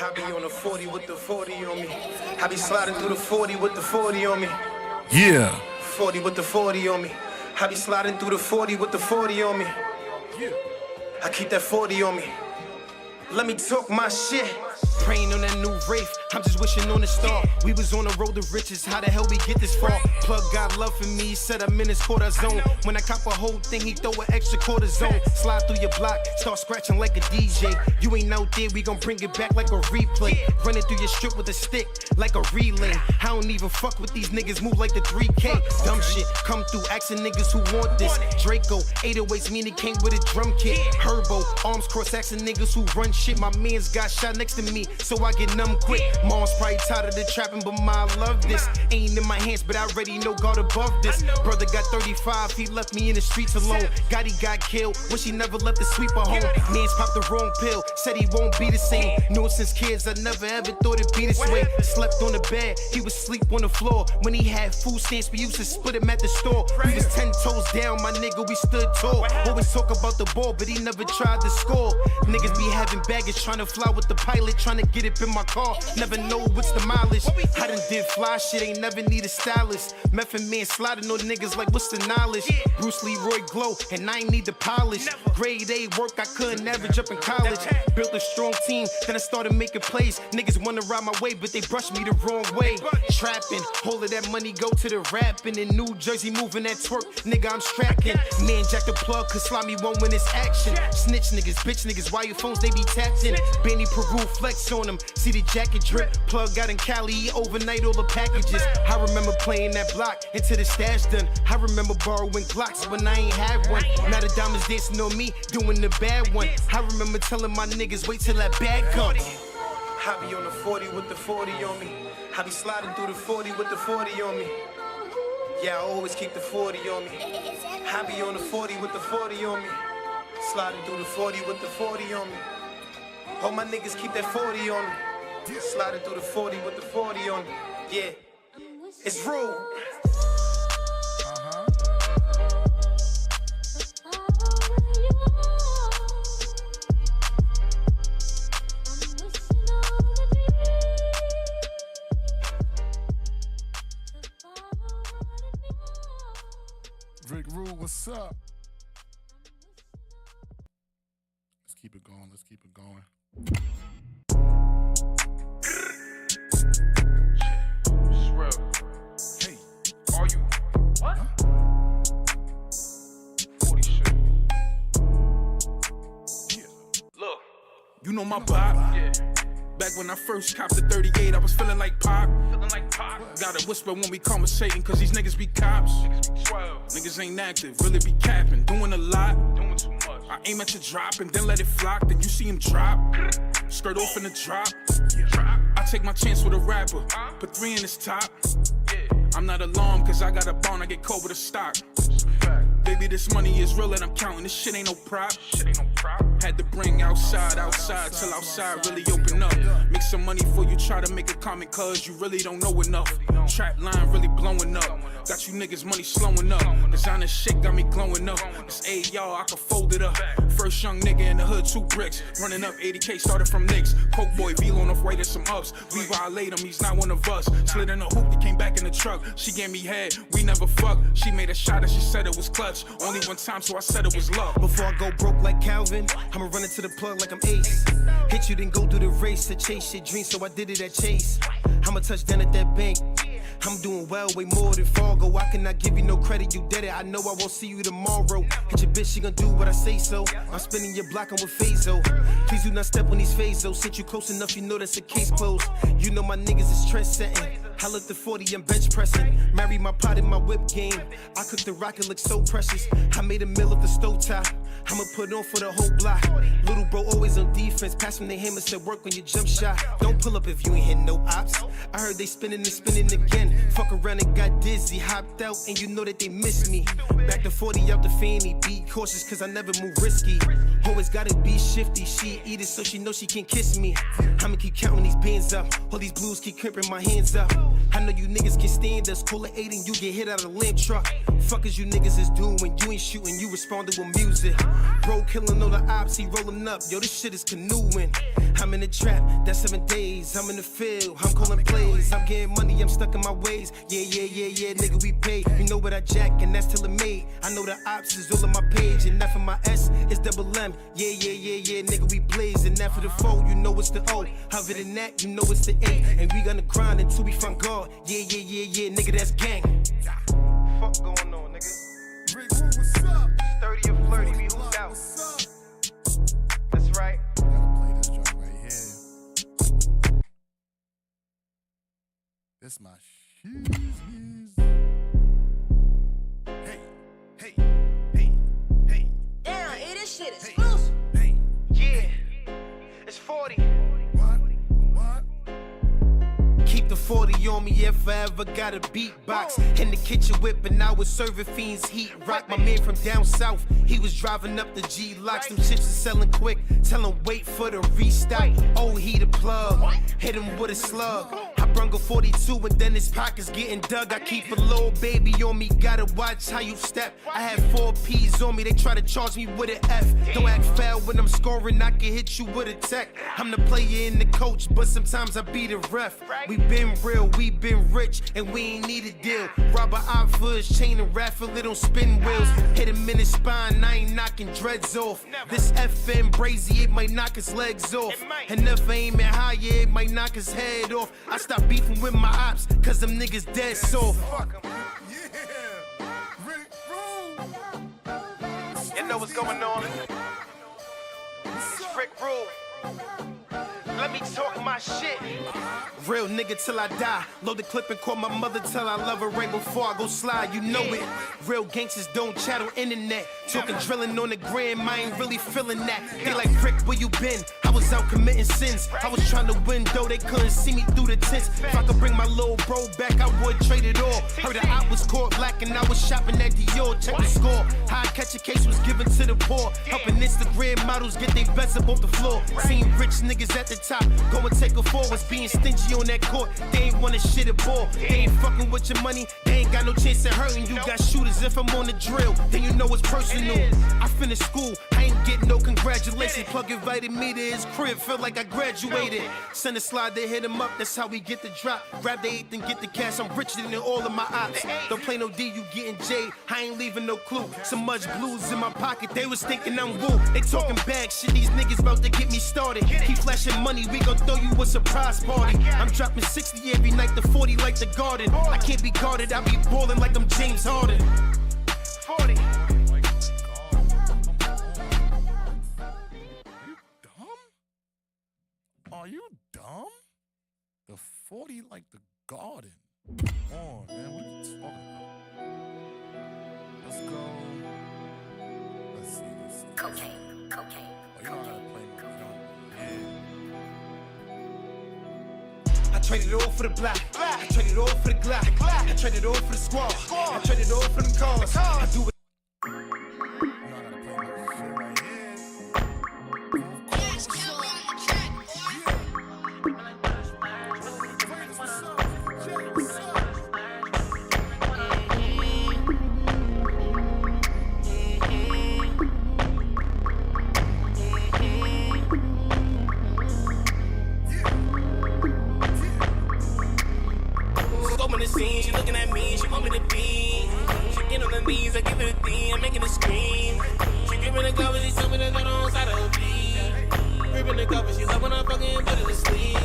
I be on the 40 with the 40 on me. I be sliding through the 40 with the 40 on me. Yeah. 40 with the 40 on me. I be sliding through the 40 with the 40 on me. I keep that 40 on me. Let me talk my shit. Praying on that new Wraith, I'm just wishing on a star. We was on the road to riches, how the hell we get this far? Plug got love for me, said I'm in his quarter zone. When I cop a whole thing, he throw an extra cortisone. Slide through your block, start scratching like a DJ. You ain't out there, we gon' bring it back like a replay. Running through your strip with a stick, like a relay. I don't even fuck with these niggas, move like the 3K. Dumb shit, come through, asking niggas who want this. Draco, 808s mean it came with a drum kit. Herbo, arms cross, asking niggas who run shit. My mans got shot next to me, so I get numb quick. Mom's probably tired of the trapping, but ma, I love this. Ain't in my hands, but I already know God above this. Brother got 35, he left me in the streets alone. Gotti got killed, wish he never left the sweeper home. Mans popped the wrong pill, said he won't be the same. Knew it since kids, I never ever thought it'd be this way. Slept on the bed, he was sleep on the floor. When he had food stamps, we used to split him at the store. We was 10 toes down, my nigga, we stood tall. Always talk about the ball, but he never tried to score. Niggas be having baggage, trying to fly with the pilot, trying to get it in my car. Never know what's the mileage. I done did fly shit, ain't never need a stylist. Method man sliding on niggas like what's the knowledge? Bruce Leroy glow, and I ain't need the polish. Grade A work, I couldn't average up in college. Built a strong team, then I started making plays. Niggas wanna ride my way, but they brushed me the wrong way. Trapping, all of that money go to the rapping. In New Jersey, moving that twerk, nigga, I'm strapping. Man, jack the plug, cause Slimy won't win this action. Snitch niggas, bitch niggas, why your phones, they be tapped in. Benny Peru flex on them, see the jacket drip. Plug out in Cali, overnight all the packages. I remember playing that block until the stash done. I remember borrowing Glocks when I ain't had one. Now the diamonds dancing on me, doing the bad one. I remember telling my niggas, wait till that bag comes. I be on the 40 with the 40 on me. I be sliding through the 40 with the 40 on me. Yeah, I always keep the 40 on me. I be on the 40 with the 40 on me. Sliding through the 40 with the 40 on me. All my niggas keep that 40 on me. Sliding through the 40 with the 40 on me. Yeah, it's rude. Rick Rule, what's up? Let's keep it going. Let's keep it going. Hey, are you what? 40 shit. Yeah. Look, you know my bop. Yeah. Back when I first copped the 38, I was feeling like Pop. Gotta whisper when we conversating, cause these niggas be cops. Niggas ain't active, really be capping, doing a lot. Doing too much. I aim at your drop and then let it flock, then you see him drop. Skirt off in the drop. I take my chance with a rapper, put 3 in his top. I'm not alarmed cause I got a bone, I get cold with a stock. Baby, this money is real and I'm counting, this shit ain't no prop. Had to bring outside till outside really open up. Make some money for you, try to make a comment cause you really don't know enough. Trap line really blowing up, got you niggas money slowing up. Designer shit got me glowing up, this A y'all, I can fold it up. First young nigga in the hood, 2 bricks, running up 80K, started from Knicks. Coke boy, V on off white and some ups, we violate him, he's not one of us. Slid in a hoop, he came back in the truck, she gave me head, we never fucked. She made a shot and she said it was clutch, only one time so I said it was love. Before I go broke like Calvin, I'ma run into the plug like I'm Ace. Hit you then go through the race to chase your dreams, so I did it at Chase. I'ma touch down at that bank, I'm doing well, way more than Fargo. I cannot give you no credit, you did it, I know I won't see you tomorrow. Hit your bitch, she gon' do what I say so. I'm spinning your block, I'm with Fazo. Please do not step on these Fazos. Sit you close enough, you know that's a case closed. You know my niggas is trend setting. I lift the 40, I'm bench pressing. Marry my pot in my whip game. I cook the rocket, look so precious. I made a meal of the stove top. I'ma put on for the whole block. Little bro always on defense. Pass from the hammer, said work on your jump shot. Don't pull up if you ain't hit no ops. I heard they spinning and spinning again. Fuck around and got dizzy. Hopped out and you know that they missed me. Back to 40 out the fanny. Be cautious cause I never move risky. Always gotta be shifty. She eat it so she know she can kiss me. I'ma keep counting these bands up. All these blues keep crimping my hands up. I know you niggas can stand us, call it 8 and you get hit out of a limb truck. Fuckers you niggas is doing when you ain't shooting, you responding with music. Bro killing all the ops, he rolling up, yo, this shit is canoeing. I'm in the trap, that's 7 days, I'm in the field, I'm calling plays. I'm getting money, I'm stuck in my ways. Yeah, nigga, we paid. You know what I jack, and that's till it made. I know the ops is all on my page, and that for my S is double M. Yeah, nigga, we blaze. And that for the foe, you know it's the O. Other than that, you know it's the A. And we gonna grind until we find God. Yeah, nigga, that's gang. Fuck going on, nigga? Rick, what's up? 30 or flirty, we hooped out. That's right. Gotta play this joint right here. This my shoes. Hey. Damn, this shit is exclusive. Hey. Yeah, it's 40. What? Keep the 40 on me if I ever got a beatbox. In the kitchen whipping, I was serving fiends heat rock. My man from down south, he was driving up the G-locks. Them chips are selling quick, tell him wait for the restock. Oh, he the plug, hit him with a slug. I brung a 42 and then his pockets getting dug. I keep a little baby on me, gotta watch how you step. I had 4 P's on me, they try to charge me with an F. Don't act foul when I'm scoring, I can hit you with a tech. I'm the player and the coach, but sometimes I be the ref. We been real, we been rich, and we ain't need a deal. Rob a op for his chain and raffle it on spin wheels. Hit him in his spine, I ain't knocking dreads off. This FM brazy, it might knock his legs off. And if I aim it higher, it might knock his head off. I stop beefing with my ops, cause them niggas dead soft. Yeah. Rick, You know what's going on? It's Rick Rule. Let me talk my shit. Real nigga till I die. Load the clip and call my mother till I love her right before I go slide. You know it. Real gangsters don't chat on internet. Talking drilling on the gram, I ain't really feeling that. They like, Rick, where you been? I was out committing sins. I was trying to win, though they couldn't see me through the tents. If I could bring my little bro back, I would trade it all. Heard the op was caught black and I was shopping at Dior. Check the score. High catch a case was given to the poor. Helping Instagram models get their best up off the floor. Seen rich niggas at the top, go and take a fall. Was being stingy on that court. They ain't wanna shit a ball. They ain't fucking with your money. They ain't got no chance of hurting you. Got shooters if I'm on the drill, then you know it's personal. I finished school, I ain't getting no congratulations. Plug invited me to his crib, felt like I graduated. Send a slide, they hit him up, that's how we get the drop. Grab the 8th and get the cash, I'm richer than all of my ops. Don't play no D, you getting J, I ain't leaving no clue. So much blues in my pocket, they was thinking I'm woo. They talking bag shit, these niggas about to get me started. Keep flashing money, we gon' throw you a surprise party. I'm dropping 60 every night, the 40 like the garden. I can't be guarded, I be ballin' like I'm James Harden. 40. Are you dumb? The 40 like the garden. Come on, man. What are you talking about? Let's go. Let's see. Cocaine. Oh, you know how to play my gun. Yeah. I traded it all for the black. I traded it all for the Glock. I traded it all for the squad. I traded it all for the cars. I do it. You know how to play my shit right here. She looking at me, she want me to be. She get on her knees, I give her a thing, I'm making her scream. She gripping the cover, she told me to go on side of her feet. Gripping the cover, she love when I fucking put her to sleep.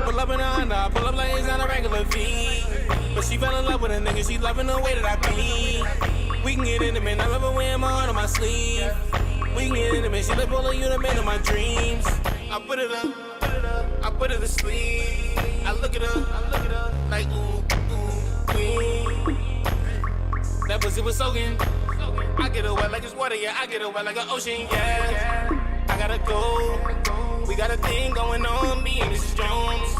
Pull up in a Honda, pull up like it's not a regular fee. But she fell in love with a nigga, she loving the way that I be. We can get intimate, I love her wearing my heart on my sleeve. We can get intimate, she like pulling you the man of my dreams. I put it up, I put her to sleep. I look at her, like ooh, queen. That pussy was soaking. I get her wet like it's water, yeah. I get her wet like an ocean, yeah. I gotta go. We got a thing going on, me and Mrs. Jones.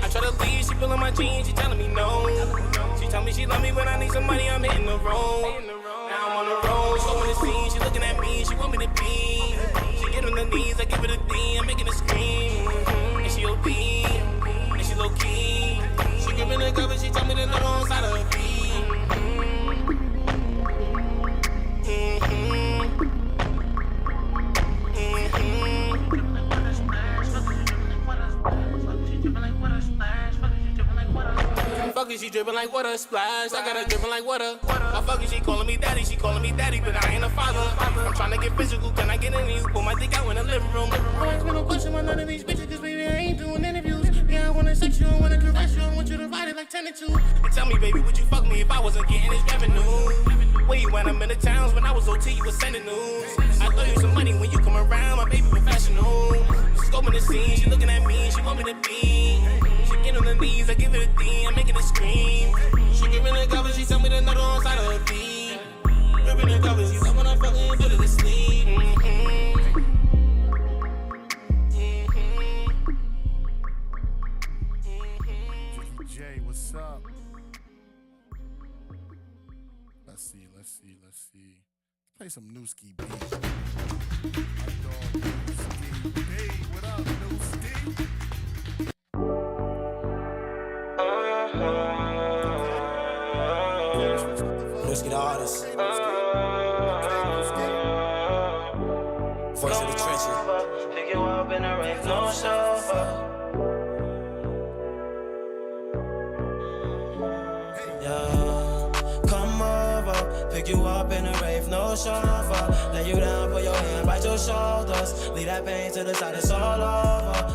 I try to leave, she pulling my jeans, she telling me no. She tell me she love me when I need some money, I'm hitting the road. Now I'm on the road, showing the scene, she looking at me, she want me to be. She get on the knees, I give it a D, I'm making her scream. And she OD, and she low key. She give me the cover, she tell me the number on side of her feet. Fuck it, she drippin' like water, splash. I got her drippin' like water. My fuck it, she calling me daddy, but I ain't a father. I'm tryna get physical, can I get in you? Pull my dick out in the living room. I ain't no question about none of these bitches, cause baby, I ain't doing interviews. Yeah, I wanna sex you, I wanna caress you, I want you to ride it like 10 and 2. And tell me, baby, would you fuck me if I wasn't getting this revenue? Where you when I'm in the towns, when I was OT, you was sending news. I throw you some money when you come around, my baby professional. Scoping the scene, she looking at me, she want me to be. Get on the knees, I give it a D, I'm making her scream. She giving the cover, she tell me the nut on side of her feet. Gripping the cover, she said when I'm fucking, put her to sleep. Jay, what's up? Let's see. Play some Newski beats. My dog, Newski. Hey, what up, Newski? Newski the artist. Voice of the trenches. Pick you up in a rave, no chauffeur. Yeah, come over. Pick you up in a rave, no chauffeur. Lay you down, put your hand right your shoulders. Leave that pain to the side, it's all over.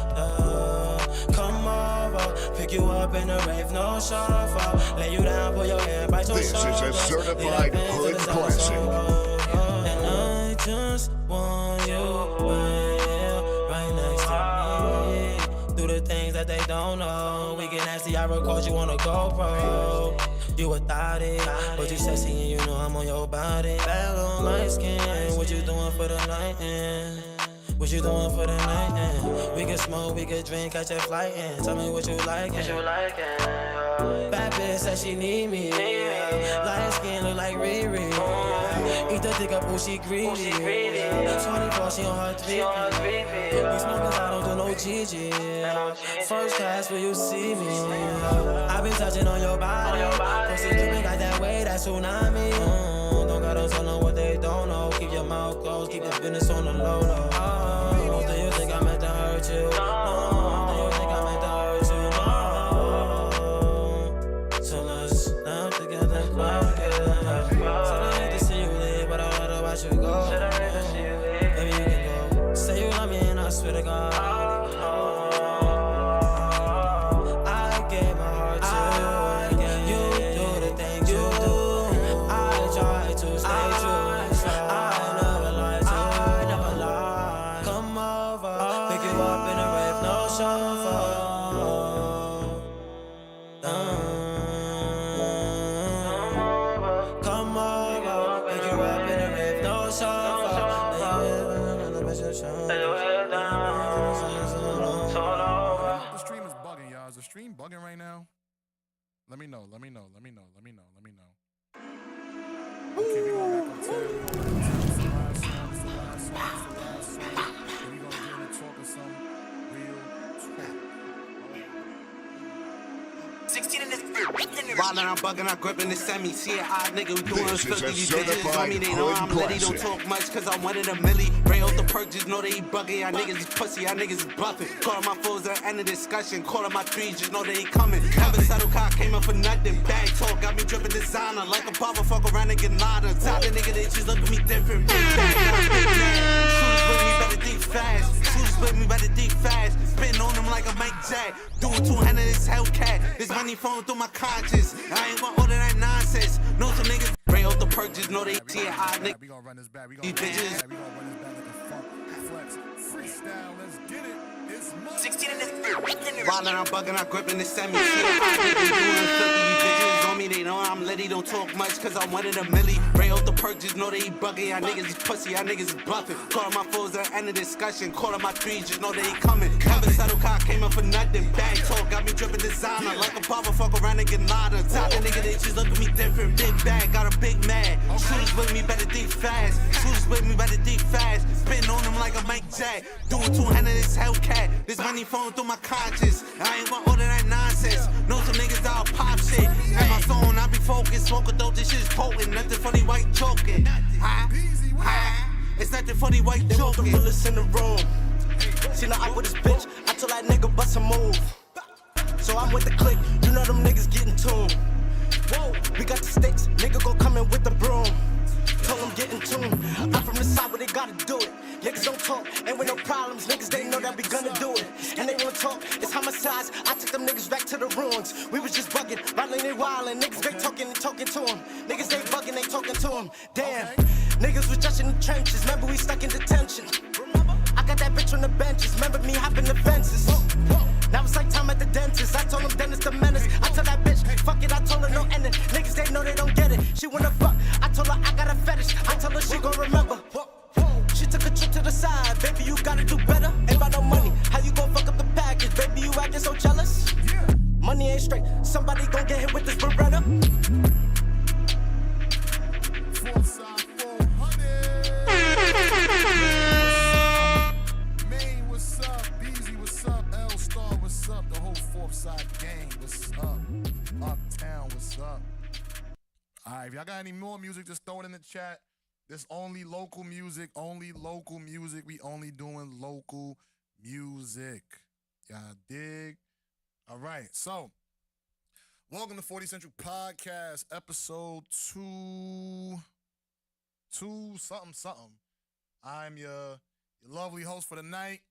Come over, pick you up in a rave, no chauffeur. Lay you down, put your hand by your shoulders. This is a certified hood classic. And I just want you right next to me. Do the things that they don't know. We get nasty, I record you on a GoPro. You a thotty, but you sexy and you know I'm on your body. Bad on light skin, what you doing for the night? What you doing for the night? We can smoke, we can drink, catch a flight. Tell me what you like. Bad bitch said she need me. Light skin look like Riri. Eat the dick up, oh she greedy. 24, she on her 3. We smoking, I don't do no GG. First class, will you see me? I been touching on your body. Pussy dripping, got that way, that tsunami. Don't gotta tell them what they don't know. Keep your mouth closed, keep the business on the low low. Do you think I meant to hurt you? No. Do you think I meant to hurt you? No. So let's snap together and cry together. So I hate to see you leave, but I'd rather watch you go. Maybe you can go. Say you love me and I swear to God. I gave my heart to you. You do the things you do. I try to stay true. I never lie to you. Never lie. Come over, pick you up in a rave, no chauffeur. Come over, pick you up in a rave, no chauffeur. The stream is bugging, y'all. Is the stream bugging right now? Let me know. Okay, we going back on 10. This is the last song. Then we gonna get into talking some real talk. 16 in this Wildin', I'm bugging, I'm gripping the semi. See an odd nigga, we doing This is filthy. a These bitches on me, they know certified I'm hood litty. Don't classic. talk much, cause I'm one in a milli. Bring out the purchase, know they bugging. Y'all niggas is pussy, y'all niggas is bluffing. Calling my foes at the end of discussion. Calling my threes, just know they ain't coming. Never settle car, came up for nothing. Bag talk, got me dripping designer. Like a papa, fuck around and get nada. Top the nigga, they just look at me different. Shooters with me, better think fast. Shooters with me, better think fast. Spitting on them like a Mike Jack. Doing 200, this Hellcat. This money flowing through my conscience. I ain't want all of that nonsense. Know some niggas bring out the purchase, know they see it, odd nigga. We gonna run this back. These bitches. We gonna run this back like a Flex. Freestyle, let's get it. It's Monday. 16 in this. Wildin', I'm bugging, I'm gripping the semi. Doing filthy, these bitches on me, they know I'm litty. Don't talk much, cause I'm one in a milli. Bring out the perk, just know they eat bugging. Y'all niggas is pussy, y'all niggas is bluffing. Calling my foes at the end of discussion. Calling my threes, just know they ain't coming. Never settle car, came up for nothing. Bag talk, got me dripping designer. Like a papa, fuck around and get nada. Top the nigga, they just look at me different. Big bag, got a big mad. Shooters with me, better think fast. Shooters with me, better think fast. Spitting on them like a Mike Jack. Doing 200 this Hellcat. This money flowing through my conscience. I ain't want all of that nonsense. Know some niggas that'll pop shit. At my phone, I be focused. Smoking dope, this shit is potent. Nothing funny, white choking. It's nothing funny, white They want the choking. bullets in the room. See now I with this bitch. I told that nigga bust a move. So I'm with the clique. You know them niggas getting tuned. Whoa, we got the sticks. Nigga gon' come in with the broom. Told them get in tune. I'm from the side where they gotta do it. Niggas don't talk, ain't with no problems. Niggas, they know that we gonna do it. And they wanna talk, it's homicides. I took them niggas back to the ruins. We was just bugging, rattling and wildin'. Niggas, they talking and talking to them. Niggas, they bugging, they talking to them. Damn, niggas was just in the trenches. Remember, we stuck in detention. I got that bitch on the benches. Remember me hopping the fences. Now it's like time at the dentist. I told him Dennis the menace. I told that bitch, fuck it, I told her no ending. Niggas, they know they don't get it. She wanna fuck, I told her I got a fetish. I told her she gon' remember. She took a trip to the side, baby, you gotta do better. Ain't about no money, how you gon' fuck up the package? Baby, you acting so jealous. Money ain't straight, somebody gon' get hit with this Beretta. Foresight 400. Maine, what's up? Beezy, what's up? L-Star, what's up? The whole Foresight gang, what's up? Uptown, what's up? All right, if y'all got any more music, just throw it in the chat. This only local music, only local music. We only doing local music. Y'all dig? All right, so welcome to 40 Central Podcast, episode 2 something. I'm your lovely host for the night.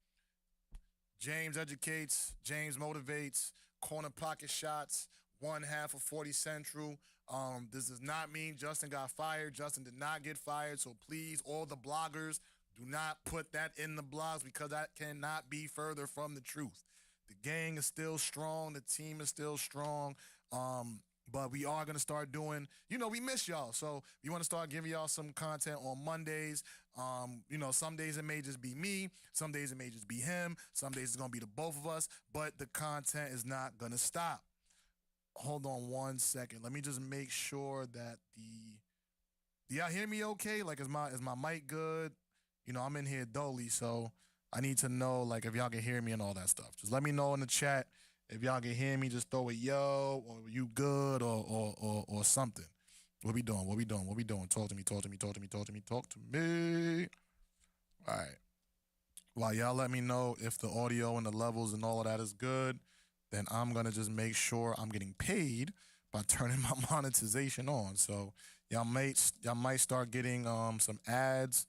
James educates, James motivates, corner pocket shots, one half of 40 Central. This does not mean Justin got fired. Justin did not get fired. So please, all the bloggers, do not put that in the blogs because that cannot be further from the truth. The gang is still strong. The team is still strong. But we are going to start doing, we miss y'all. So we want to start giving y'all some content on Mondays. Some days it may just be me. Some days it may just be him. Some days it's going to be the both of us. But the content is not going to stop. Hold on 1 second. Let me just make sure that do y'all hear me okay? Like, is my mic good? I'm in here dully, so I need to know, like, if y'all can hear me and all that stuff. Just let me know in the chat if y'all can hear me. Just throw it yo, or you good, or something. What we doing? Talk to me. All right. While y'all let me know if the audio and the levels and all of that is good, then I'm going to just make sure I'm getting paid by turning my monetization on. So y'all might start getting some ads.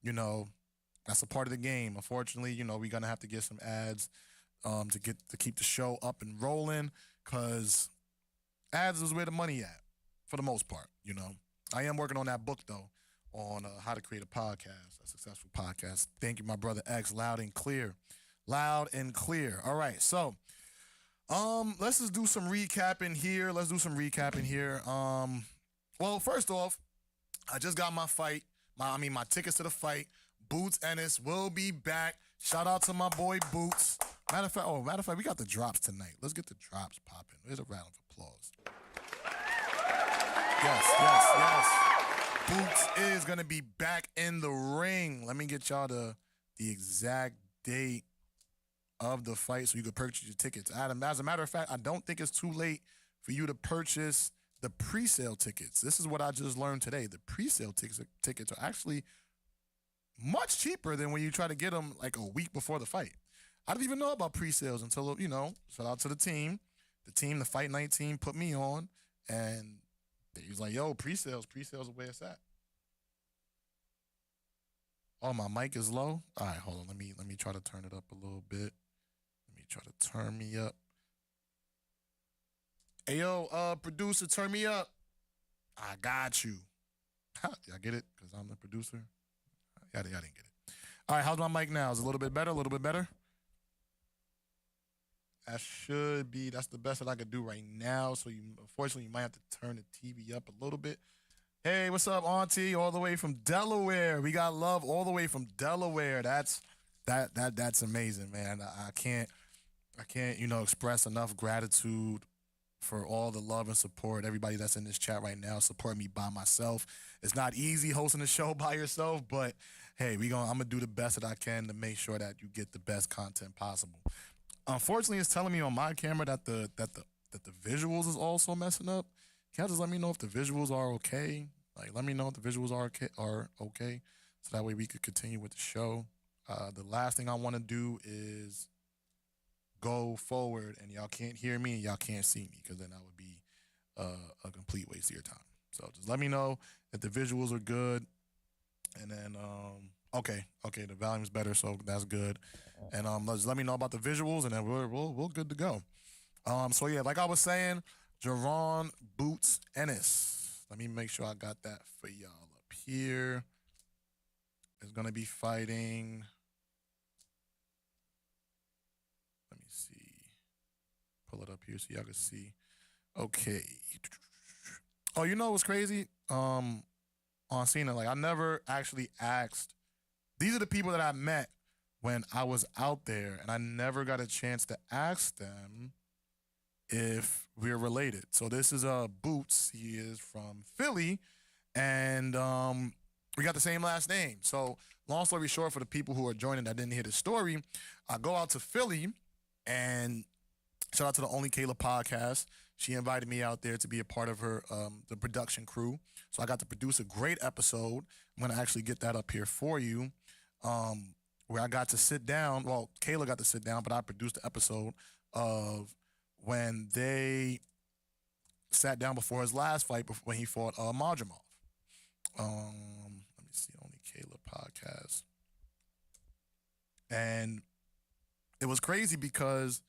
That's a part of the game. Unfortunately, we're going to have to get some ads to keep the show up and rolling, because ads is where the money at for the most part. I am working on that book, though, on how to create a podcast, a successful podcast. Thank you, my brother X. Loud and clear. All right, so let's just do some recapping here. Well, first off, I just got my tickets to the fight. Boots Ennis will be back. Shout out to my boy Boots. Matter of fact, we got the drops tonight. Let's get the drops popping. There's a round of applause. Yes. Boots is gonna be back in the ring. Let me get y'all the exact date of the fight so you can purchase your tickets. Adam, as a matter of fact, I don't think it's too late for you to purchase the pre-sale tickets. This is what I just learned today. The pre-sale tickets are actually much cheaper than when you try to get them like a week before the fight. I didn't even know about pre-sales until, shout out to the team. The Fight Night team put me on, and they was like, yo, pre-sales are where it's at. Oh, my mic is low? All right, hold on. Let me try to turn it up a little bit. Try to turn me up. Hey, yo, producer, turn me up. I got you. Y'all get it? Because I'm the producer? Y'all didn't get it. All right, how's my mic now? Is it a little bit better? A little bit better? That should be, that's the best that I could do right now. So unfortunately, you might have to turn the TV up a little bit. Hey, what's up, Auntie? All the way from Delaware. We got love all the way from Delaware. That's amazing, man. I can't, express enough gratitude for all the love and support. Everybody that's in this chat right now support me by myself. It's not easy hosting a show by yourself, but hey, I'm gonna do the best that I can to make sure that you get the best content possible. Unfortunately, it's telling me on my camera that the visuals is also messing up. Can you just let me know if the visuals are okay? Like, let me know if the visuals are okay, so that way we could continue with the show. The last thing I want to do is go forward and y'all can't hear me and y'all can't see me, because then that would be a complete waste of your time. So just let me know if the visuals are good, and then okay, the volume's better, so that's good. And just let me know about the visuals, and then we're good to go. So yeah, like I was saying, Jerron Boots Ennis. Let me make sure I got that for y'all up here. Is gonna be fighting. Let me see. Pull it up here so y'all can see. Okay. Oh, you know what's crazy? On Cena, like I never actually asked. These are the people that I met when I was out there, and I never got a chance to ask them if we're related. So this is Boots. He is from Philly, and we got the same last name. So long story short, for the people who are joining that didn't hear the story, I go out to Philly, and shout out to the Only Kayla podcast. She invited me out there to be a part of her the production crew. So I got to produce a great episode. I'm gonna actually get that up here for you, where I got to sit down. Well, Kayla got to sit down, but I produced the episode of when they sat down before his last fight, when he fought Madrimov. Let me see, Only Kayla podcast. And it was crazy because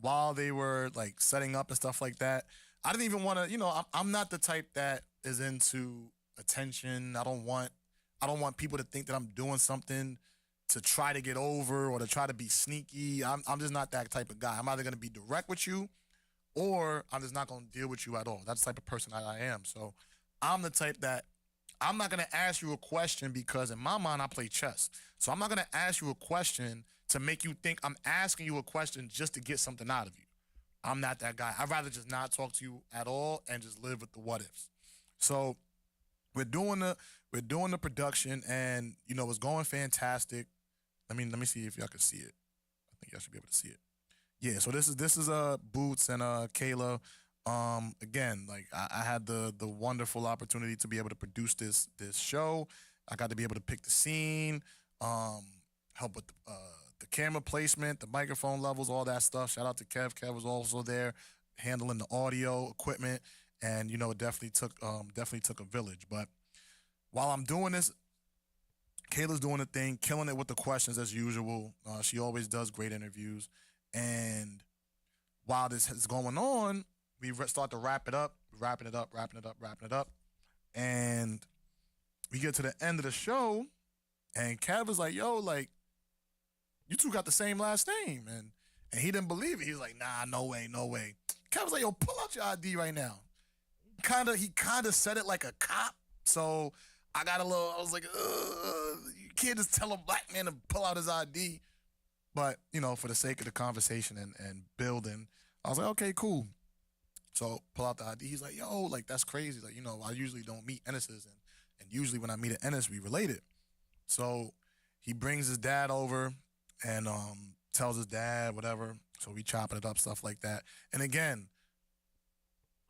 while they were like setting up and stuff like that, I didn't even want to, I'm not the type that is into attention. I don't want people to think that I'm doing something to try to get over or to try to be sneaky. I'm just not that type of guy. I'm either going to be direct with you, or I'm just not going to deal with you at all. That's the type of person that I am. So I'm the type that I'm not going to ask you a question, because in my mind, I play chess. So I'm not going to ask you a question to make you think I'm asking you a question just to get something out of you. I'm not that guy. I'd rather just not talk to you at all and just live with the what ifs. So we're doing the production, and it's going fantastic. Let me see if y'all can see it. I think y'all should be able to see it. Yeah, so this is Boots and Kayla. Again, like I had the wonderful opportunity to be able to produce this show. I got to be able to pick the scene, help with the camera placement, the microphone levels, all that stuff. Shout out to Kev. Kev was also there handling the audio equipment, and it definitely took a village. But while I'm doing this, Kayla's doing the thing, killing it with the questions as usual. She always does great interviews. And while this is going on, we start to wrapping it up. And we get to the end of the show, and Kev is like, yo, like, you two got the same last name. And he didn't believe it. He was like, nah, no way. Kev was like, yo, pull out your ID right now. He kind of said it like a cop. So I was like, you can't just tell a black man to pull out his ID. But, for the sake of the conversation and building, I was like, okay, cool. So pull out the ID. He's like, yo, like, that's crazy. Like, I usually don't meet Ennis's. And usually when I meet an Ennis, we related. So he brings his dad over and tells his dad, whatever. So we chopping it up, stuff like that. And again,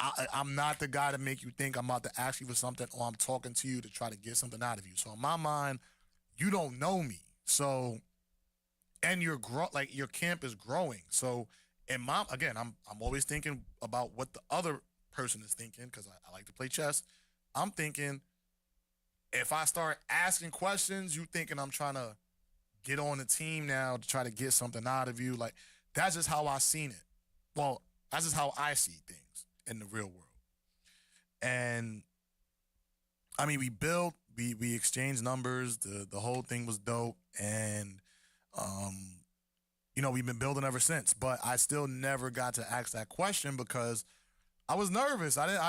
I'm not the guy to make you think I'm about to ask you for something, or I'm talking to you to try to get something out of you. So in my mind, you don't know me. So, and your camp is growing. So I'm always thinking about what the other person is thinking, because I like to play chess. I'm thinking, if I start asking questions, you thinking I'm trying to get on the team now to try to get something out of you. Like, that's just how I seen it. Well, that's just how I see things in the real world. And I mean, we build we exchanged numbers. The whole thing was dope, and we've been building ever since. But I still never got to ask that question because I was nervous. I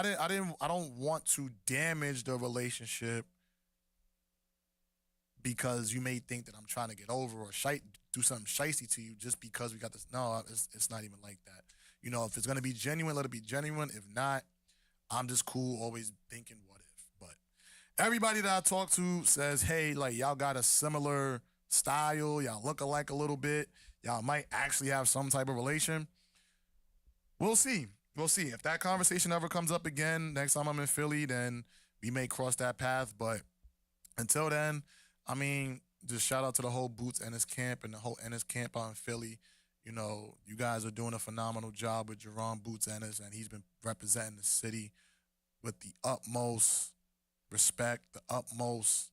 don't want to damage the relationship because you may think that I'm trying to get over or do something shicey to you just because we got this. No, it's not even like that. If it's gonna be genuine, let it be genuine. If not, I'm just cool, always thinking what if. But everybody that I talk to says, hey, like y'all got a similar style, y'all look alike a little bit, y'all might actually have some type of relation. We'll see. We'll see. If that conversation ever comes up again next time I'm in Philly, then we may cross that path. But until then, just shout out to the whole Boots Ennis camp and the whole Ennis camp out in Philly. You guys are doing a phenomenal job with Jerron Boots Ennis, and he's been representing the city with the utmost respect, the utmost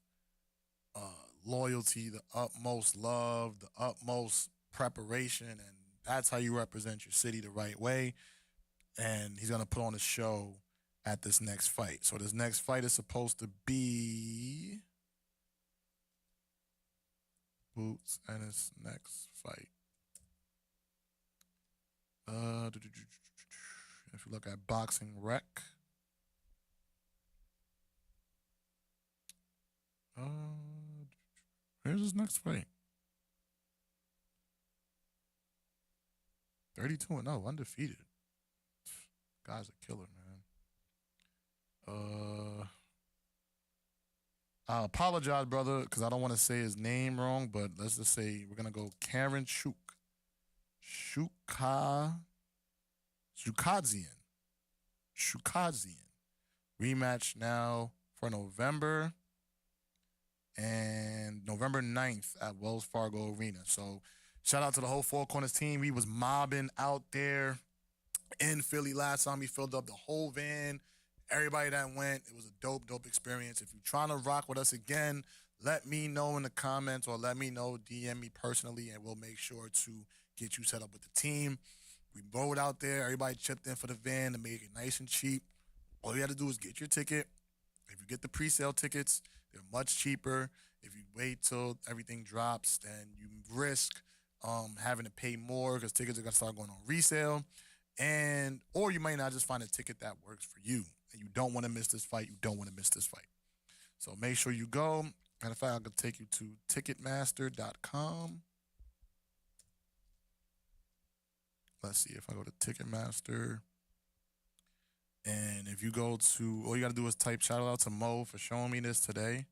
loyalty, the utmost love, the utmost preparation, and that's how you represent your city the right way. And he's going to put on a show at this next fight. So this next fight is supposed to be Boots and his next fight. If you look at Boxing Rec, here's his next fight. 32-0, undefeated. Guy's a killer, man. I apologize, brother, because I don't want to say his name wrong, but let's just say we're going to go Karen Shukadzian. Rematch now for November and November 9th at Wells Fargo Arena. So shout out to the whole Four Corners team. We was mobbing out there in Philly last time. We filled up the whole van. Everybody that went, it was a dope experience. If you're trying to rock with us again, let me know in the comments or let me know, DM me personally, and we'll make sure to get you set up with the team. We rode out there. Everybody chipped in for the van to make it nice and cheap. All you have to do is get your ticket. If you get the pre-sale tickets, they're much cheaper. If you wait till everything drops, then you risk having to pay more because tickets are going to start going on resale. Or you might not just find a ticket that works for you. And you don't want to miss this fight. So make sure you go. Matter of fact, I could take you to Ticketmaster.com. Let's see if I go to Ticketmaster. And if you go to, all you got to do is type shout out to Mo for showing me this today.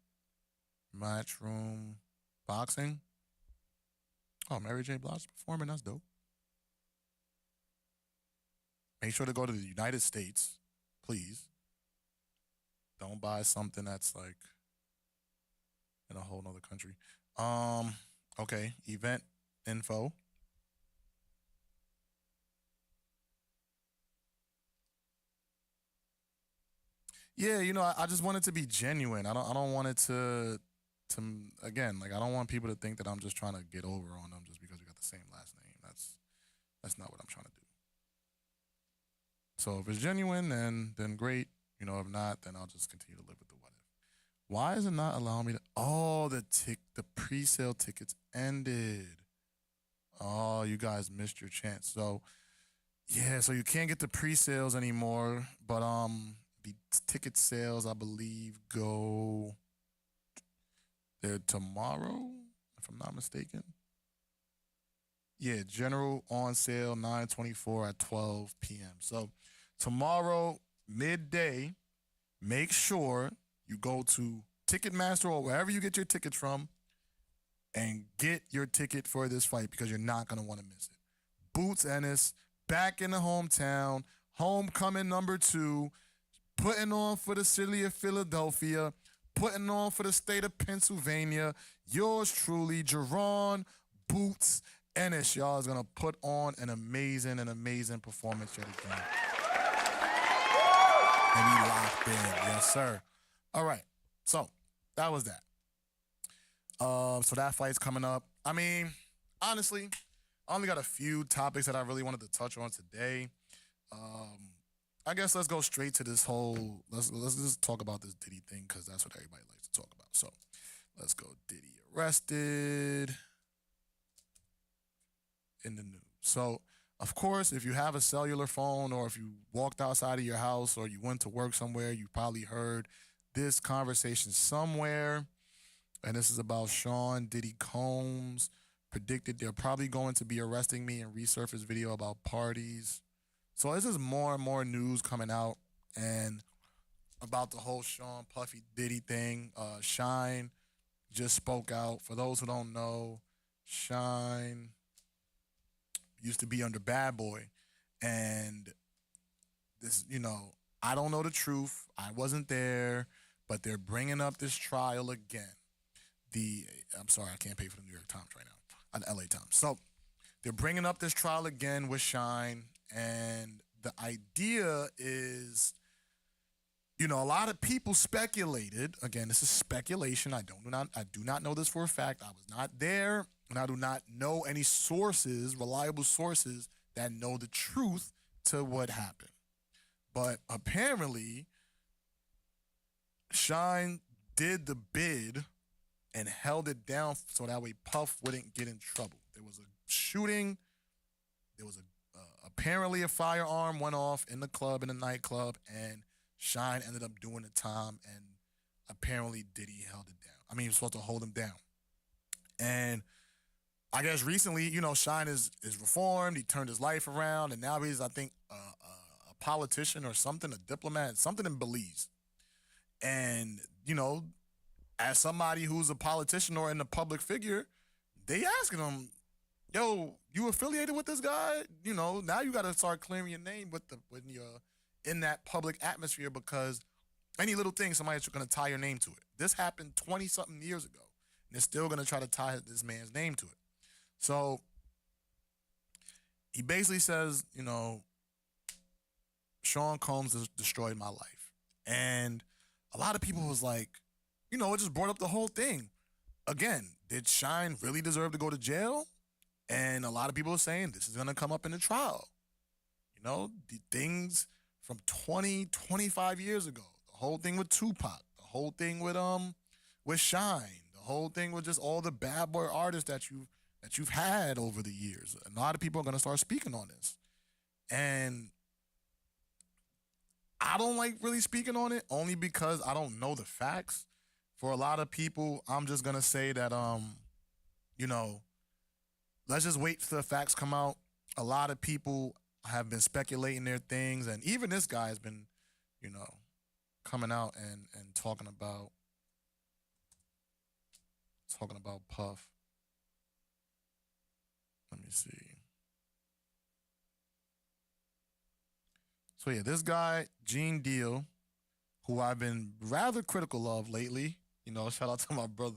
Matchroom Boxing. Oh, Mary J. Blige performing. That's dope. Make sure to go to the United States, please. Don't buy something that's like in a whole nother country. Okay, event info. Yeah, I just want it to be genuine. I don't want it to again, like I don't want people to think that I'm just trying to get over on them just because we got the same last name. That's not what I'm trying to do. So if it's genuine, then great. If not, then I'll just continue to live with the what if. Why is it not allowing me to? Oh, the pre-sale tickets ended. Oh, you guys missed your chance. So yeah, so you can't get the pre-sales anymore. But the ticket sales, I believe, go there tomorrow, if I'm not mistaken. Yeah, general on sale 9/24 at 12 p.m. So tomorrow, midday, make sure you go to Ticketmaster or wherever you get your tickets from and get your ticket for this fight because you're not going to want to miss it. Boots Ennis, back in the hometown, homecoming number 2, putting on for the city of Philadelphia, putting on for the state of Pennsylvania. Yours truly, Jerron Boots Ennis, y'all, is going to put on an amazing performance yet again. And we locked in. Yes, sir. All right. So that was that. So that fight's coming up. Honestly, I only got a few topics that I really wanted to touch on today. I guess let's go straight to this whole. Let's just talk about this Diddy thing because that's what everybody likes to talk about. So let's go. Diddy arrested in the news. So of course, if you have a cellular phone or if you walked outside of your house or you went to work somewhere, you probably heard this conversation somewhere. And this is about Sean Diddy Combs. Predicted they're probably going to be arresting me and resurface video about parties. So this is more and more news coming out and about the whole Sean Puffy Diddy thing. Shine just spoke out. For those who don't know, Shine used to be under Bad Boy. And this, I don't know the truth. I wasn't there, but they're bringing up this trial again. I'm sorry, I can't pay for the New York Times right now, the LA Times. So they're bringing up this trial again with Shine, and the idea is, a lot of people speculated. Again, this is speculation. I do not know this for a fact. I was not there, and I do not know any sources, reliable sources that know the truth to what happened. But apparently, Shine did the bid and held it down so that way Puff wouldn't get in trouble. There was a shooting. There was apparently a firearm went off in the nightclub, and Shine ended up doing the time, and apparently Diddy held it down. I mean, he was supposed to hold him down. And I guess recently, Shine is reformed. He turned his life around, and now he's, I think, a politician or something, a diplomat, something in Belize. And, as somebody who's a politician or in a public figure, they asking him, yo, you affiliated with this guy? Now you got to start clearing your name when you're in that public atmosphere, because any little thing, somebody's going to tie your name to it. This happened 20-something years ago, and they're still going to try to tie this man's name to it. So he basically says, Sean Combs has destroyed my life. And a lot of people was like, it just brought up the whole thing. Again, did Shine really deserve to go to jail? And a lot of people are saying this is going to come up in the trial. The things from 25 years ago, the whole thing with Tupac, the whole thing with Shine, the whole thing with just all the bad boy artists that you've had over the years. A lot of people are going to start speaking on this. And I don't like really speaking on it only because I don't know the facts. For a lot of people, I'm just going to say that, let's just wait till the facts come out. A lot of people have been speculating their things, and even this guy has been, coming out and talking about Puff. Let me see. So yeah, this guy, Gene Deal, who I've been rather critical of lately. Shout out to my brother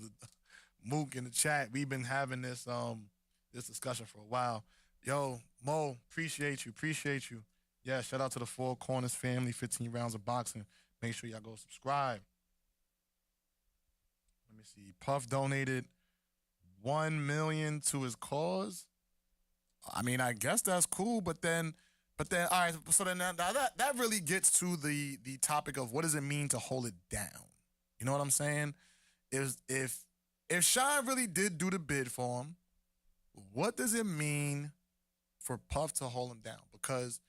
Mook in the chat. We've been having this discussion for a while. Yo, Mo, appreciate you. Yeah, shout out to the Four Corners family, 15 rounds of boxing. Make sure y'all go subscribe. Let me see. Puff donated $1 million to his cause. I mean, I guess that's cool, but then, all right. So then that really gets to the topic of what does it mean to hold it down. You know what I'm saying? If Shine really did do the bid for him, what does it mean for Puff to hold him down? Because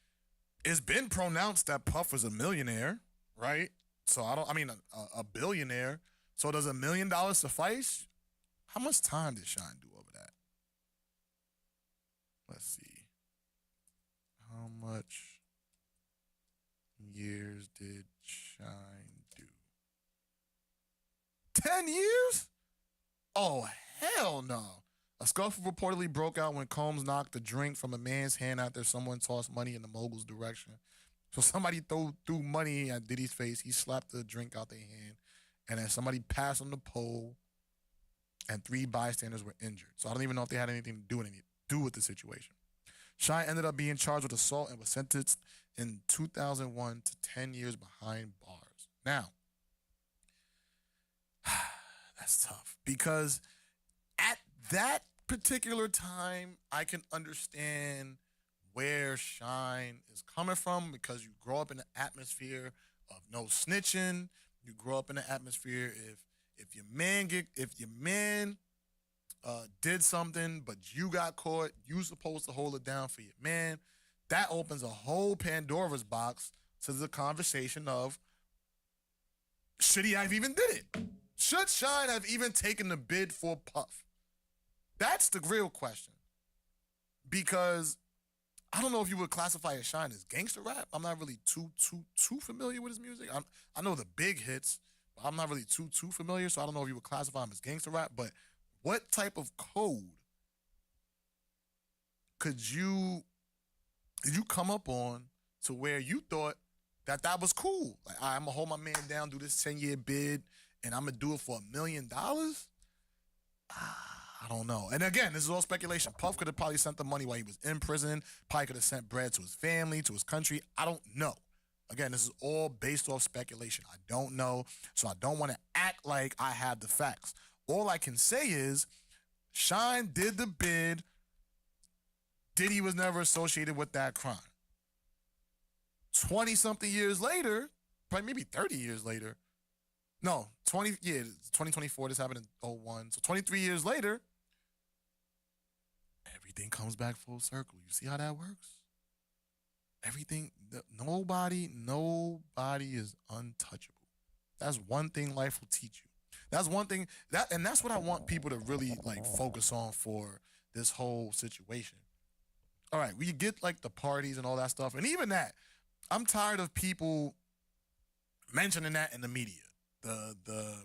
it's been pronounced that Puff was a millionaire, right? So a billionaire. So does $1 million suffice? How much time did Shine do over that? Let's see. How much years did Shine do? 10 years? Oh, hell no. A scuffle reportedly broke out when Combs knocked a drink from a man's hand after someone tossed money in the mogul's direction. So somebody threw money at Diddy's face. He slapped the drink out their hand. And then somebody passed on the pole, and 3 bystanders were injured. So I don't even know if they had anything to do with the situation. Shine ended up being charged with assault and was sentenced in 2001 to 10 years behind bars. Now, that's tough because at that particular time, I can understand where Shine is coming from because you grow up in the atmosphere of no snitching. You grow up in the atmosphere if your man did something but you got caught, you supposed to hold it down for your man. That opens a whole Pandora's box to the conversation of should he have even did it? Should Shine have even taken the bid for Puff? That's the real question. Because I don't know if you would classify Shine as gangster rap. I'm not really too familiar with his music. I know the big hits, but I'm not really too familiar, so I don't know if you would classify him as gangster rap. But what type of code did you come up on to where you thought that was cool? Like, I'm gonna hold my man down, do this 10-year bid, and I'm gonna do it for $1 million? I don't know. And again, this is all speculation. Puff could have probably sent the money while he was in prison. Probably could have sent bread to his family, to his country. I don't know. Again, this is all based off speculation. I don't know, so I don't want to act like I have the facts. All I can say is Shine did the bid. Diddy was never associated with that crime. 20-something years later, probably maybe 30 years later. No, 2024, this happened in 2001. So 23 years later, everything comes back full circle. You see how that works? Everything, nobody is untouchable. That's one thing life will teach you. That's one thing, and that's what I want people to really like focus on for this whole situation. All right, we get like the parties and all that stuff, and even that, I'm tired of people mentioning that in the media. The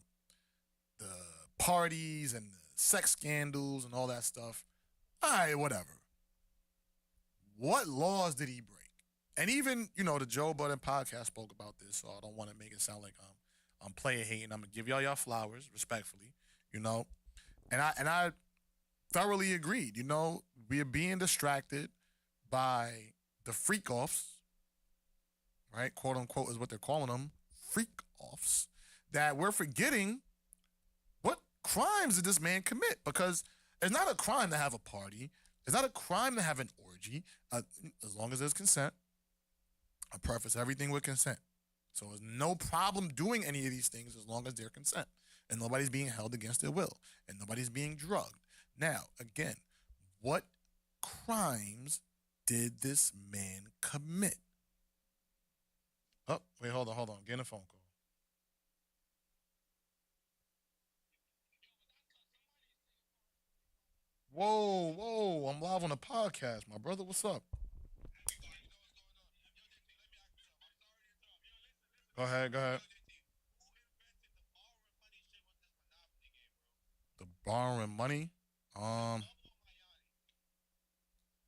parties and the sex scandals and all that stuff. All right, whatever. What laws did he break? And even, the Joe Budden podcast spoke about this, so I don't want to make it sound like I'm player hating. I'm gonna give y'all flowers respectfully, And I thoroughly agreed. We are being distracted by the freak offs, right? Quote unquote is what they're calling them, freak offs. That we're forgetting what crimes did this man commit, because it's not a crime to have a party. It's not a crime to have an orgy, as long as there's consent. I preface everything with consent. So there's no problem doing any of these things as long as there's consent. And nobody's being held against their will. And nobody's being drugged. Now, again, what crimes did this man commit? Oh, wait, hold on. Getting a phone call. Whoa, I'm live on a podcast, my brother. What's up? Go ahead. The borrowing money?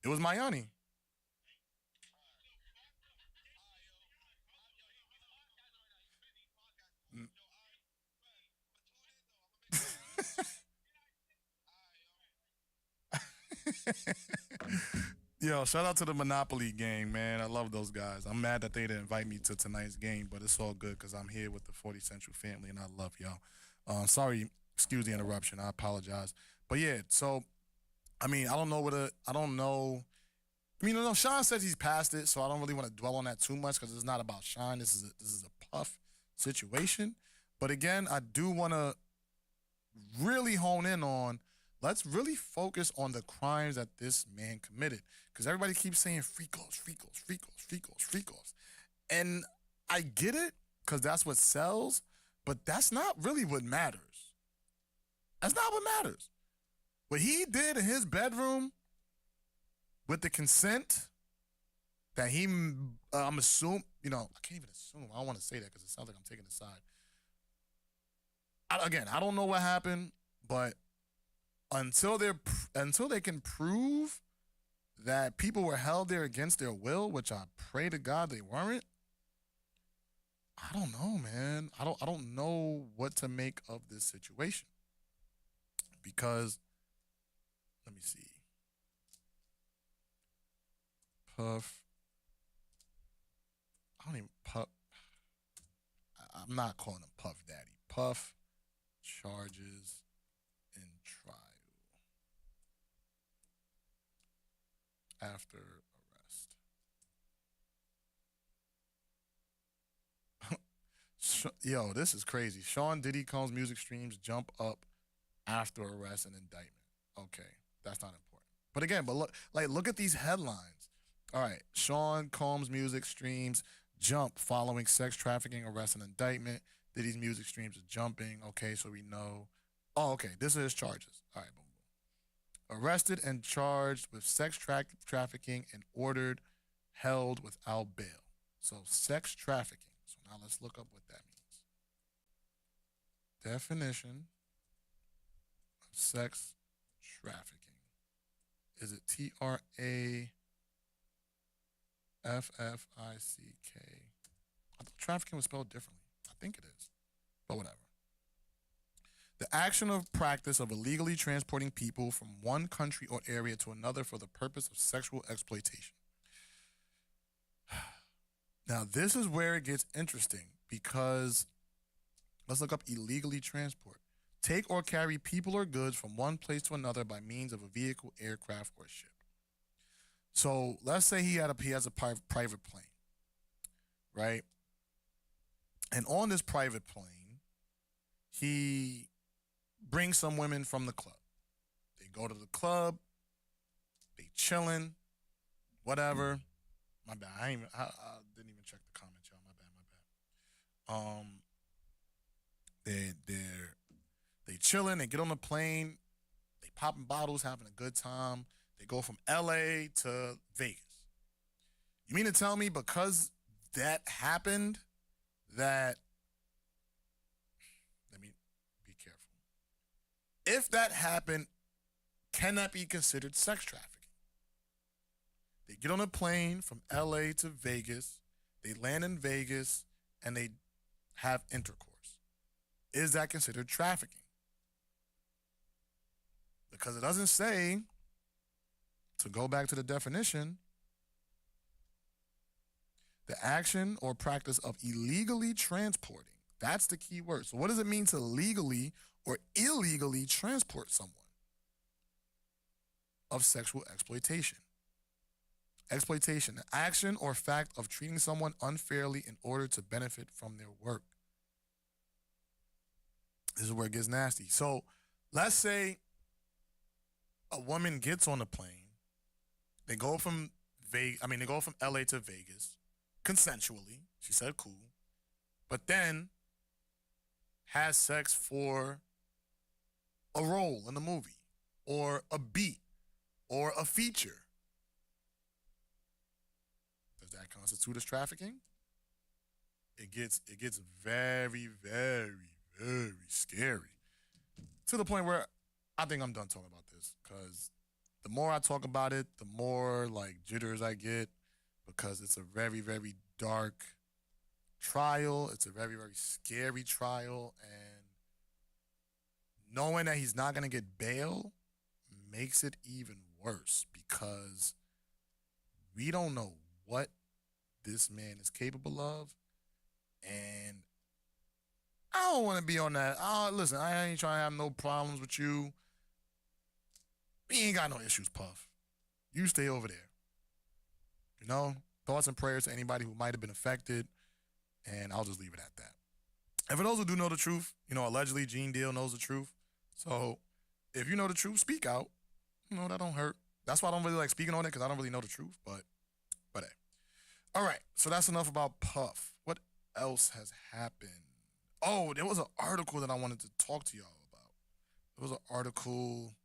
It was Miami. Yo, shout out to the Monopoly gang, man. I love those guys. I'm mad that they didn't invite me to tonight's game, but it's all good because I'm here with the 40 Central family, and I love y'all. Sorry, excuse the interruption. I apologize. But yeah, so, I don't know. Sean says he's past it, so I don't really want to dwell on that too much because it's not about Sean. This is a Puff situation. But again, I do want to really hone in on, let's really focus on the crimes that this man committed. Because everybody keeps saying freakos. And I get it, because that's what sells, but that's not really what matters. That's not what matters. What he did in his bedroom with the consent that I'm assuming, I can't even assume. I don't want to say that because it sounds like I'm taking a side. I don't know what happened, but until they can prove that people were held there against their will, which I pray to God they weren't, I don't know, man. I don't know what to make of this situation. Because, let me see. Puff. I'm not calling him Puff Daddy. Puff charges in trial after arrest. Yo, this is crazy. Sean Diddy Combs' music streams jump up after arrest and indictment. Okay, that's not important. But again, look at these headlines. All right, Sean Combs' music streams jump following sex trafficking arrest and indictment. Diddy's music streams are jumping. Okay, so we know. Oh, okay, this is his charges. All right, boom, boom. Arrested and charged with sex trafficking and ordered held without bail. So sex trafficking. So now let's look up what that means. Definition of sex trafficking. Is it TRAFFICK? I thought trafficking was spelled differently. I think it is, but whatever. The action or practice of illegally transporting people from one country or area to another for the purpose of sexual exploitation. Now, this is where it gets interesting because let's look up illegally transport. Take or carry people or goods from one place to another by means of a vehicle, aircraft, or ship. So let's say he has a private plane, right? And on this private plane, he brings some women from the club. They go to the club, they chilling, whatever. My bad. I didn't even check the comments, y'all. My bad. They chilling. They get on the plane. They popping bottles, having a good time. They go from LA to Vegas. You mean to tell me because that happened that, let me be careful. If that happened, can that be considered sex trafficking? They get on a plane from LA to Vegas. They land in Vegas and they have intercourse. Is that considered trafficking? Because it doesn't say, to go back to the definition, the action or practice of illegally transporting. That's the key word. So what does it mean to legally or illegally transport someone of sexual exploitation? Exploitation, the action or fact of treating someone unfairly in order to benefit from their work. This is where it gets nasty. So let's say a woman gets on a plane. They go from LA to Vegas consensually. She said cool. But then has sex for a role in the movie or a beat or a feature. Does that constitute as trafficking? It gets very, very, very scary. To the point where I think I'm done talking about this because the more I talk about it, the more like jitters I get because it's a very, very dark trial. It's a very, very scary trial. And knowing that he's not going to get bail makes it even worse because we don't know what this man is capable of. And I don't want to be on that. Listen, I ain't trying to have no problems with you. We ain't got no issues, Puff. You stay over there. You know, thoughts and prayers to anybody who might have been affected. And I'll just leave it at that. And for those who do know the truth, you know, allegedly Gene Deal knows the truth. So if you know the truth, speak out. You know, that don't hurt. That's why I don't really like speaking on it because I don't really know the truth. But hey. All right. So that's enough about Puff. What else has happened? Oh, there was an article that I wanted to talk to y'all about. There was an article.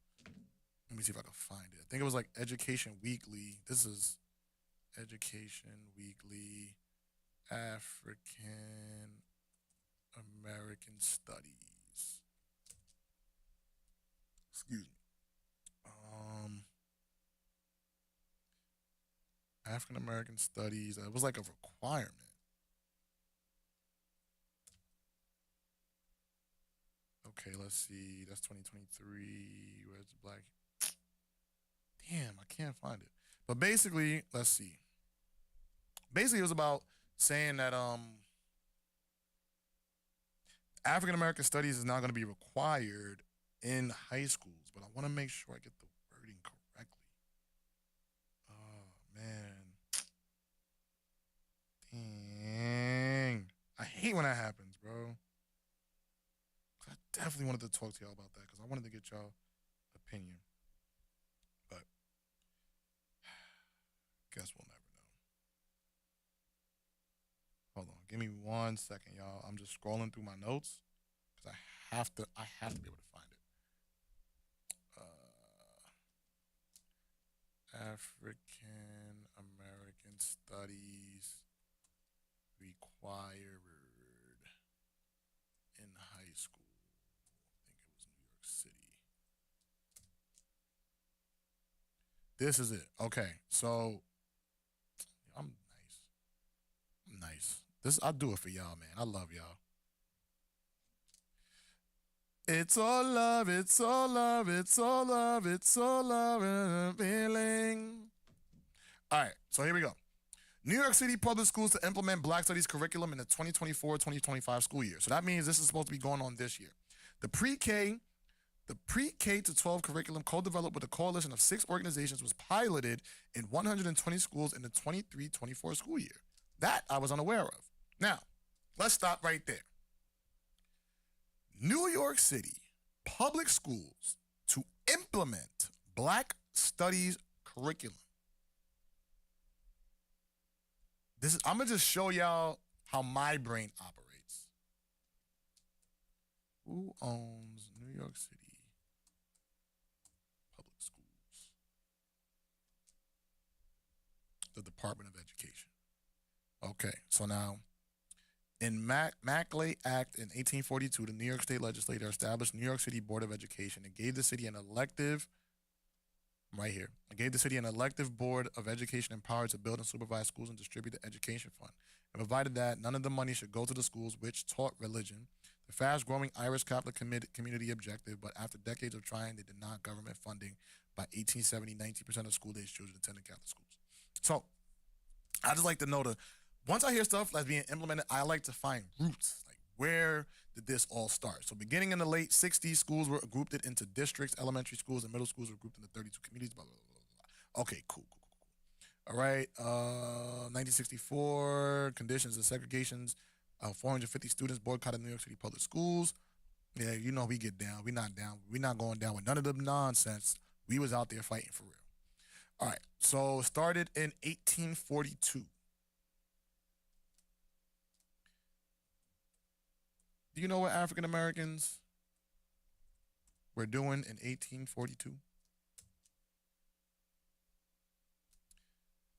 Let me see if I can find it. I think it was like Education Weekly. This is Education Weekly, African American Studies. Excuse me. African American Studies. It was like a requirement. Okay, let's see. That's 2023. Where's the black? Damn, I can't find it. But basically, let's see. Basically, it was about saying that African American Studies is not going to be required in high schools. But I want to make sure I get the wording correctly. Oh, man. Dang. I hate when that happens, bro. bro. I definitely wanted to talk to y'all about that because I wanted to get y'all opinion. But guess we'll never know. Hold on. Give me 1 second, y'all. I'm just scrolling through my notes because I have to be able to find it. African American Studies required in high school. I think it was New York City. This is it. Okay, so I'm nice. This I'll do it for y'all, man. I love y'all. It's all love, it's all love, it's all love, it's all love and a feeling. All right, so here we go. New York City public schools to implement Black Studies curriculum in the 2024-2025 school year. So that means this is supposed to be going on this year. The pre-K to 12 curriculum co-developed with a coalition of 6 organizations was piloted in 120 schools in the 23-24 school year. That I was unaware of. Now, let's stop right there. New York City public schools to implement Black Studies curriculum. I'm going to just show y'all how my brain operates. Who owns New York City public schools? The Department of Education. Okay, so now, in Maclay Act in 1842, the New York State Legislature established New York City Board of Education and gave the city an elective, right here, I gave the city an elective board of education empowered to build and supervise schools and distribute the education fund. And provided that none of the money should go to the schools which taught religion, the fast-growing Irish Catholic community objective, but after decades of trying, they denied government funding. By 1870, 19% of school-age children attended Catholic schools. So, I just like to know once I hear stuff that's being implemented, I like to find roots. Like, where did this all start? So beginning in the late 60s, schools were grouped into districts, elementary schools and middle schools were grouped into 32 communities, blah, blah, blah, blah. Okay, cool. All right, 1964, conditions and segregations. 450 students boycotted New York City public schools. Yeah, you know we get down. We're not down. We're not going down with none of the nonsense. We was out there fighting for real. All right, so started in 1842. Do you know what African Americans were doing in 1842?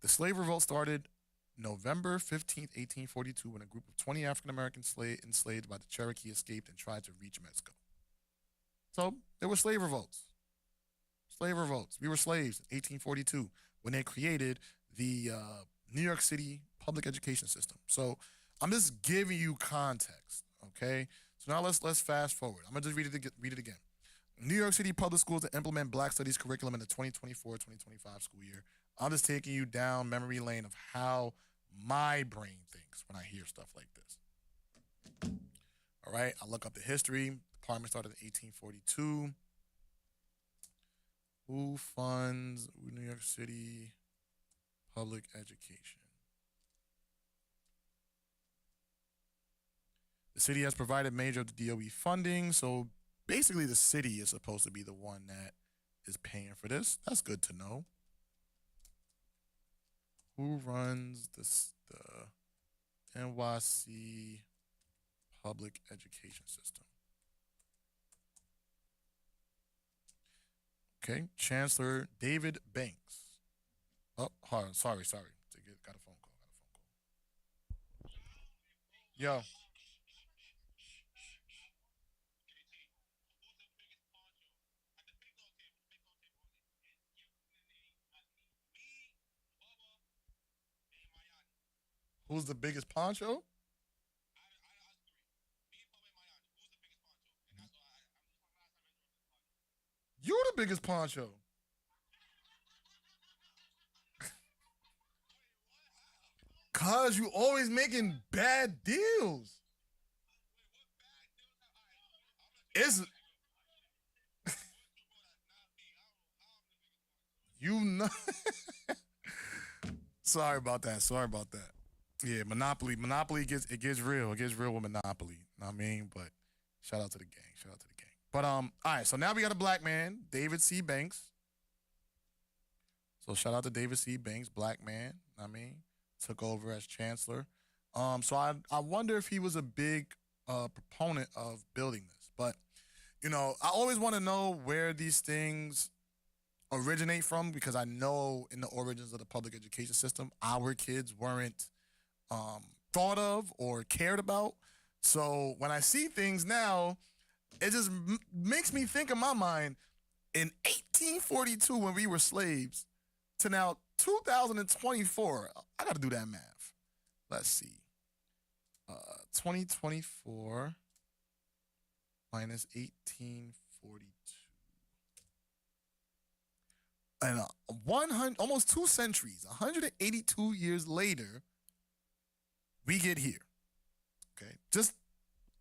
The slave revolt started November 15th, 1842, when a group of 20 African Americans enslaved by the Cherokee escaped and tried to reach Mexico. So there were slave revolts. Slave revolts. We were slaves in 1842 when they created the New York City public education system. So I'm just giving you context. Okay, so now let's fast forward. I'm gonna just read it again. New York City public schools to implement Black Studies curriculum in the 2024-2025 school year. I'm just taking you down memory lane of how my brain thinks when I hear stuff like this. All right, I look up the history. The department started in 1842. Who funds New York City public education? The city has provided major of the DOE funding, so basically the city is supposed to be the one that is paying for this. That's good to know. Who runs the NYC public education system? Okay, Chancellor David Banks. Oh, hold on, sorry. Got a phone call. Yo. Who's the biggest poncho? You're the biggest poncho. Cause you always making bad deals. It's you know. Sorry about that. Yeah, Monopoly gets real. It gets real with Monopoly. Know what I mean? But shout out to the gang. Shout out to the gang. But all right, so now we got a black man, David C. Banks. So shout out to David C. Banks, black man, know what I mean, took over as chancellor. So I wonder if he was a big proponent of building this. But, you know, I always want to know where these things originate from, because I know in the origins of the public education system, our kids weren't thought of or cared about. So when I see things now, it just makes me think in my mind, in 1842 when we were slaves to now 2024, I got to do that math. Let's see. 2024 minus 1842. And 100, almost 2 centuries, 182 years later, we get here. Okay, just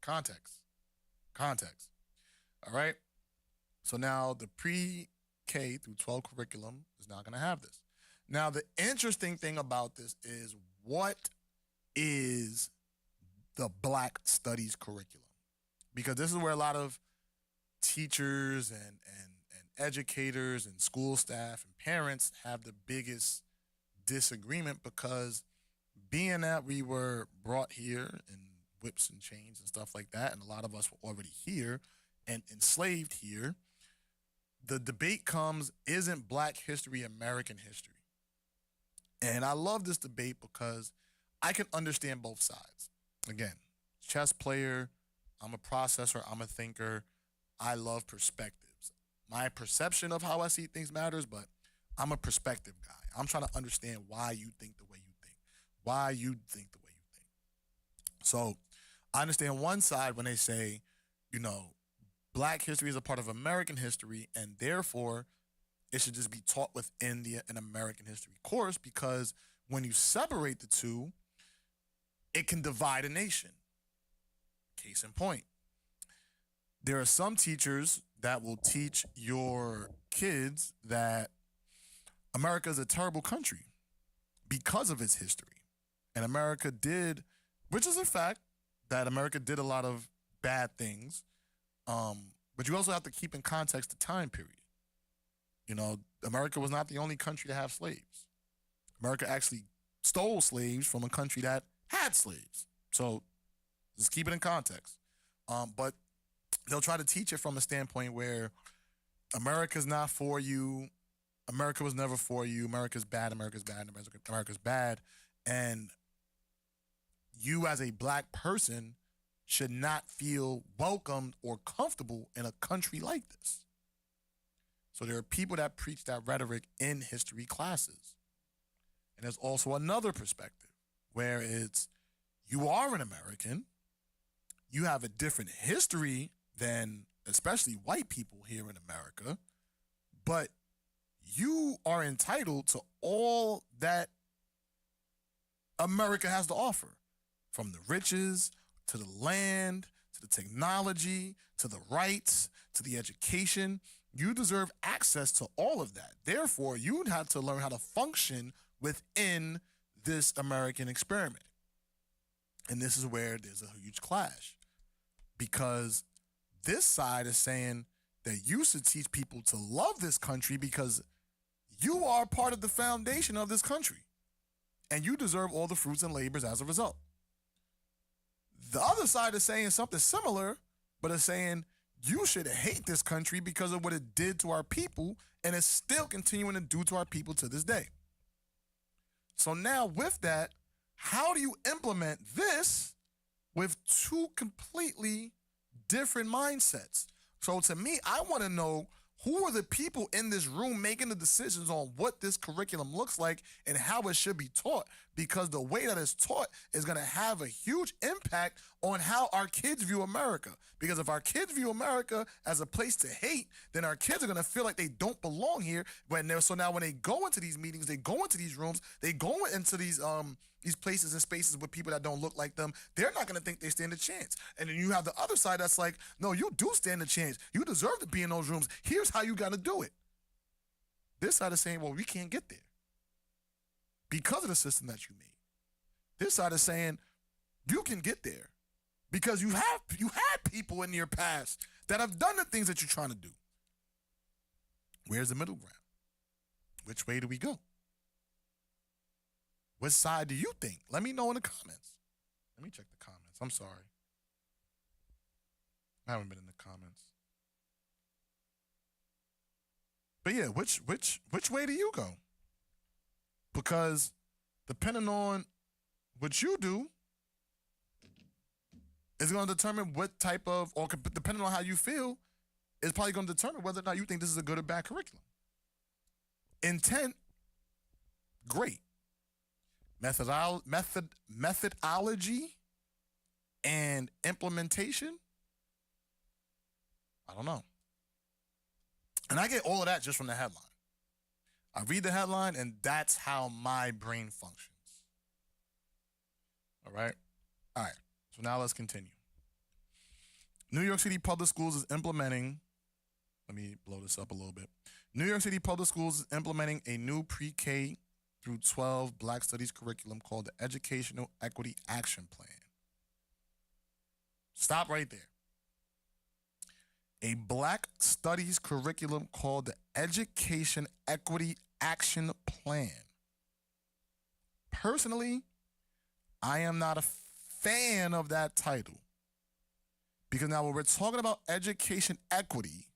context. All right. So now the pre-K through 12 curriculum is not going to have this. Now the interesting thing about this is, what is the Black Studies curriculum? Because this is where a lot of teachers and educators and school staff and parents have the biggest disagreement, because being that we were brought here in whips and chains and stuff like that, and a lot of us were already here and enslaved here, the debate comes, isn't Black history American history? And I love this debate because I can understand both sides. Again, chess player, I'm a processor, I'm a thinker, I love perspectives. My perception of how I see things matters, but I'm a perspective guy. I'm trying to understand why you think the way you think, why you think the way you think. So I understand one side when they say, you know, Black history is a part of American history, and therefore it should just be taught within an American history course, because when you separate the two, it can divide a nation. Case in point, there are some teachers that will teach your kids that America is a terrible country because of its history. And America did, which is a fact, that America did a lot of bad things. But you also have to keep in context the time period. You know, America was not the only country to have slaves. America actually stole slaves from a country that had slaves. So just keep it in context. But they'll try to teach it from a standpoint where America's not for you. America was never for you. America's bad. America's bad. America's bad. And you as a Black person should not feel welcomed or comfortable in a country like this. So there are people that preach that rhetoric in history classes. And there's also another perspective where it's, you are an American, you have a different history than especially white people here in America, but you are entitled to all that America has to offer, from the riches to the land, to the technology, to the rights, to the education. You deserve access to all of that. Therefore, you'd have to learn how to function within this American experiment. And this is where there's a huge clash, because this side is saying that you should teach people to love this country because you are part of the foundation of this country and you deserve all the fruits and labors as a result. The other side is saying something similar, but is saying you should hate this country because of what it did to our people, and it's still continuing to do to our people to this day. So now with that, how do you implement this with two completely different mindsets? So to me, I want to know, who are the people in this room making the decisions on what this curriculum looks like and how it should be taught? Because the way that it's taught is going to have a huge impact on how our kids view America. Because if our kids view America as a place to hate, then our kids are going to feel like they don't belong here. So now when they go into these meetings, they go into these rooms, they go into these places and spaces with people that don't look like them, they're not going to think they stand a chance. And then you have the other side that's like, no, you do stand a chance. You deserve to be in those rooms. Here's how you got to do it. This side is saying, well, we can't get there because of the system that you made. This side is saying you can get there because you had people in your past that have done the things that you're trying to do. Where's the middle ground? Which way do we go? Which side do you think? Let me know in the comments. Let me check the comments. I'm sorry. I haven't been in the comments. But yeah, which way do you go? Because depending on what you do is going to determine what type of, or depending on how you feel, is probably going to determine whether or not you think this is a good or bad curriculum. Intent, great. Methodology and implementation, I don't know. And I get all of that just from the headline. I read the headline, and that's how my brain functions. All right? All right. So now let's continue. New York City Public Schools is implementing, let me blow this up a little bit. New York City Public Schools is implementing a new pre-K through 12 Black Studies curriculum called the Educational Equity Action Plan. Stop right there. A Black Studies curriculum called the Education Equity Action Plan. Personally, I am not a fan of that title. Because now when we're talking about education equity,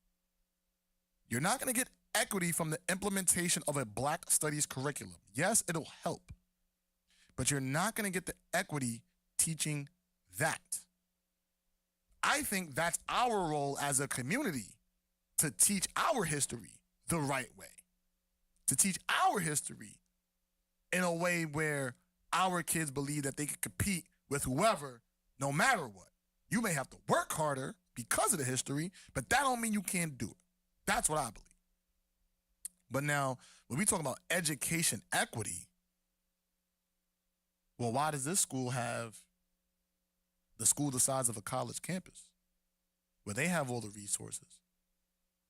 you're not going to get equity from the implementation of a Black Studies curriculum. Yes, it'll help. But you're not going to get the equity teaching that. I think that's our role as a community, to teach our history the right way. To teach our history in a way where our kids believe that they can compete with whoever, no matter what. You may have to work harder because of the history, but that don't mean you can't do it. That's what I believe. But now, when we talk about education equity, well, why does this school have the school the size of a college campus, where they have all the resources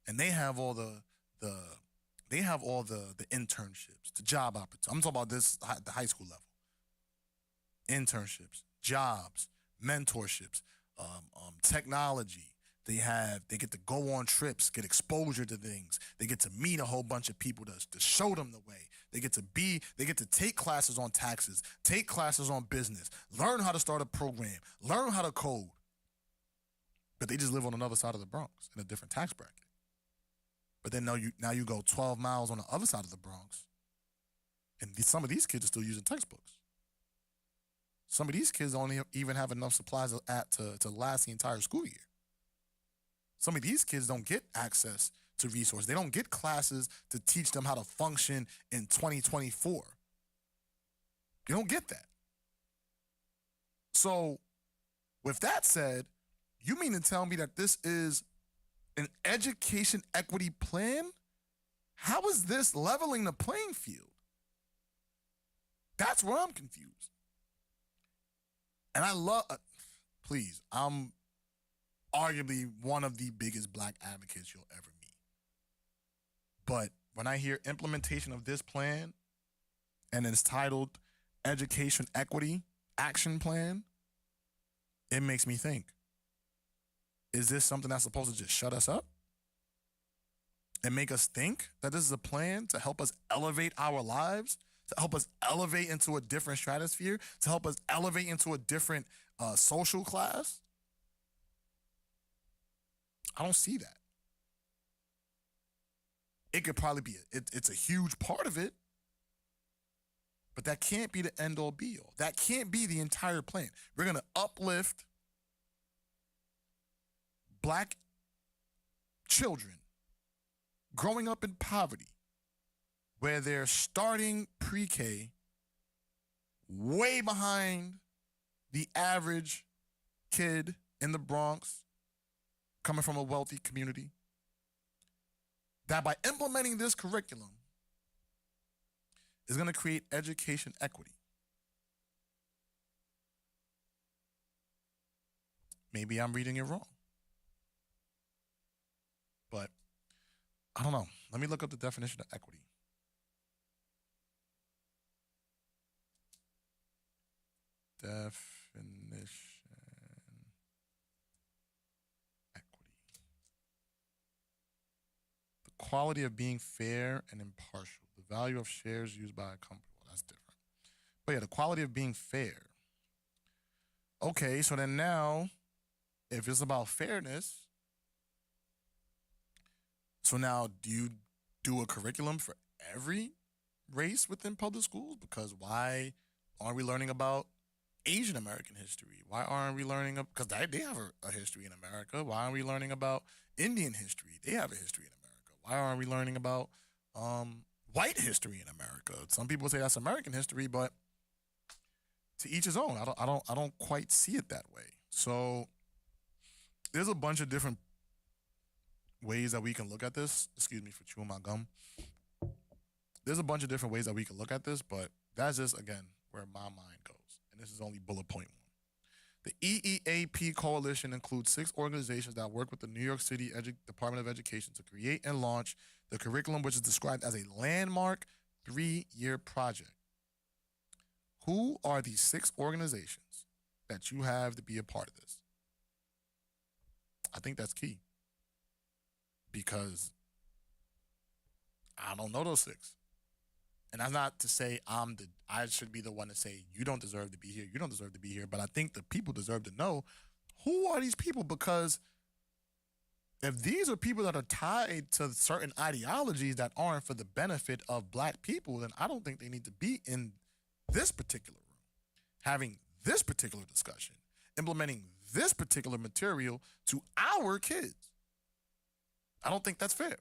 and they have all the internships, the job opportunities? I'm talking about this the high school level. Internships, jobs, mentorships, technology. They get to go on trips, get exposure to things. They get to meet a whole bunch of people to show them the way. They get to take classes on taxes, take classes on business, learn how to start a program, learn how to code. But they just live on another side of the Bronx in a different tax bracket. But then now you go 12 miles on the other side of the Bronx, and some of these kids are still using textbooks. Some of these kids don't even have enough supplies to last the entire school year. Some of these kids don't get access to resources. They don't get classes to teach them how to function in 2024. You don't get that. So, with that said, you mean to tell me that this is an education equity plan? How is this leveling the playing field? That's where I'm confused. And I love, please, I'm arguably one of the biggest Black advocates you'll ever meet. But when I hear implementation of this plan, and it's titled Education Equity Action Plan, it makes me think, is this something that's supposed to just shut us up and make us think that this is a plan to help us elevate our lives, to help us elevate into a different stratosphere, to help us elevate into a different social class? I don't see that. It could probably be, it's a huge part of it, but that can't be the end all be all. That can't be the entire plan. We're going to uplift Black children growing up in poverty, where they're starting pre-K way behind the average kid in the Bronx coming from a wealthy community, that by implementing this curriculum is going to create education equity. Maybe I'm reading it wrong. But I don't know. Let me look up the definition of equity. Definition. Equity. The quality of being fair and impartial. The value of shares used by a company. Well, that's different. But yeah, the quality of being fair. Okay, so then now, if it's about fairness, so now do you do a curriculum for every race within public schools? Because why aren't we learning about Asian American history? Why aren't we learning because they have a history in America? Why aren't we learning about Indian history? They have a history in America. Why aren't we learning about white history in America? Some people say that's American history, but to each his own. I don't quite see it that way. So there's a bunch of different ways that we can look at this. Excuse me for chewing my gum. There's a bunch of different ways that we can look at this, but that's just, again, where my mind goes. And this is only bullet point 1. The EEAP coalition includes 6 organizations that work with the New York City Department of Education to create and launch the curriculum, which is described as a landmark 3-year project. Who are these 6 organizations that you have to be a part of this? I think that's key. Because I don't know those 6. And that's not to say I should be the one to say you don't deserve to be here, you don't deserve to be here. But I think the people deserve to know who are these people, because if these are people that are tied to certain ideologies that aren't for the benefit of black people, then I don't think they need to be in this particular room, having this particular discussion, implementing this particular material to our kids. I don't think that's fair.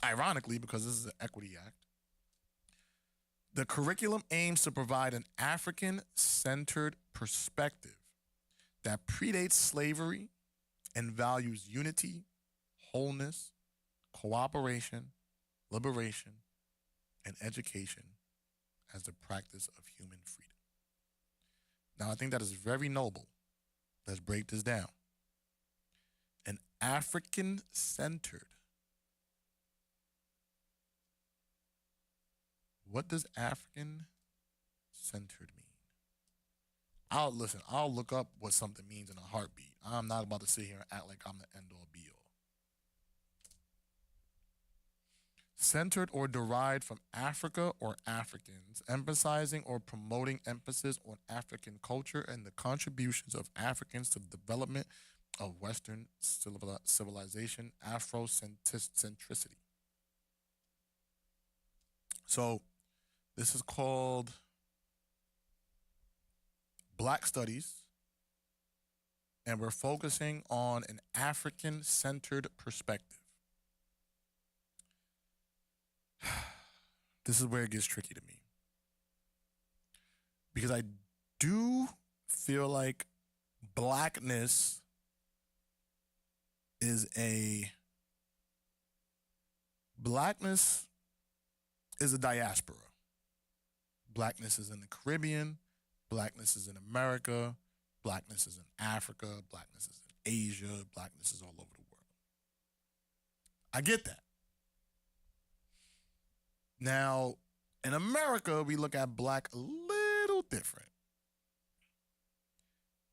Ironically, because this is an Equity Act, the curriculum aims to provide an African-centered perspective that predates slavery and values unity, wholeness, cooperation, liberation, and education as the practice of human freedom. Now, I think that is very noble. Let's break this down. An African-centered. What does African-centered mean? I'll look up what something means in a heartbeat. I'm not about to sit here and act like I'm the end-all be-all. Centered or derived from Africa or Africans, emphasizing or promoting emphasis on African culture and the contributions of Africans to the development of Western civilization, Afrocentricity. So this is called Black Studies, and we're focusing on an African-centered perspective. This is where it gets tricky to me, because I do feel like blackness is a diaspora. Blackness is in the Caribbean. Blackness is in America. Blackness is in Africa. Blackness is in Asia. Blackness is all over the world. I get that. Now, in America, we look at black a little different.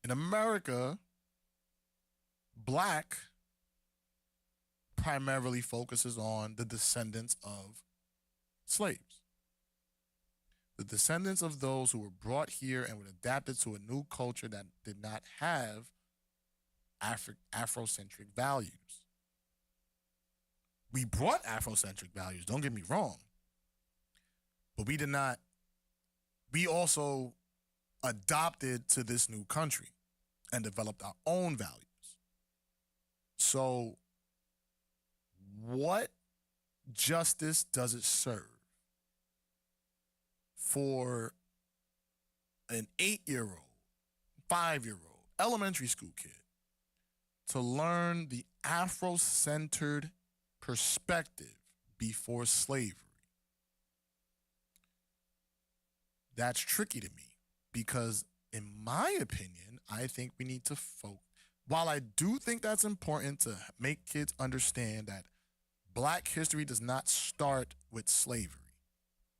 In America, black primarily focuses on the descendants of slaves. The descendants of those who were brought here and were adapted to a new culture that did not have Afrocentric values. We brought Afrocentric values, don't get me wrong. But we also adopted to this new country and developed our own values. So what justice does it serve for an 8-year-old, 5-year-old, elementary school kid to learn the Afro-centered perspective before slavery? That's tricky to me because, in my opinion, I think we need to while I do think that's important to make kids understand that black history does not start with slavery.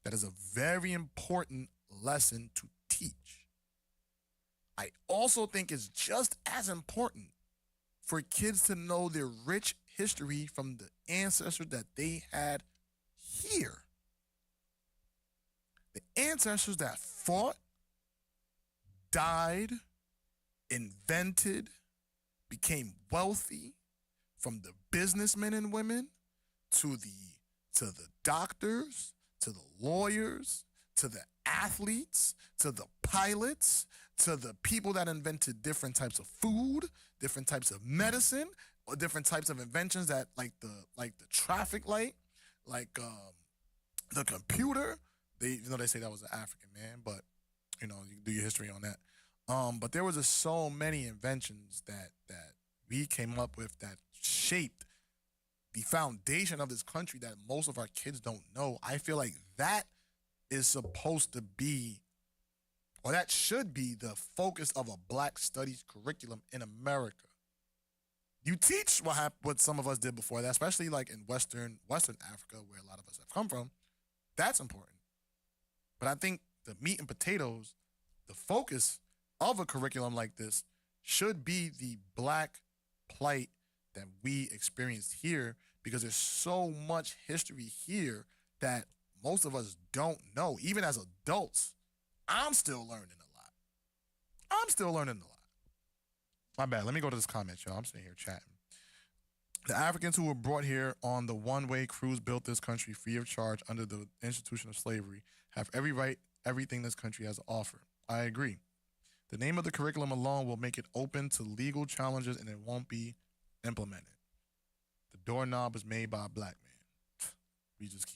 That is a very important lesson to teach. I also think it's just as important for kids to know their rich history from the ancestors that they had here. The ancestors that fought, died, invented, became wealthy, from the businessmen and women to the doctors, to the lawyers, to the athletes, to the pilots, to the people that invented different types of food, different types of medicine, or different types of inventions that like the traffic light, like the computer. They say that was an African man, but you can do your history on that. But there was just so many inventions that we came up with that shaped the foundation of this country that most of our kids don't know. I feel like that is supposed to be, or that should be, the focus of a Black studies curriculum in America. You teach what some of us did before that, especially like in Western Africa, where a lot of us have come from. That's important. But I think the meat and potatoes, the focus of a curriculum like this should be the Black plight that we experienced here, because there's so much history here that most of us don't know. Even as adults, I'm still learning a lot. My bad. Let me go to this comment, y'all. I'm sitting here chatting. The Africans who were brought here on the one-way cruise built this country free of charge under the institution of slavery have every right, everything this country has to offer. I agree. The name of the curriculum alone will make it open to legal challenges, and it won't be implemented. The doorknob was made by a Black man. We just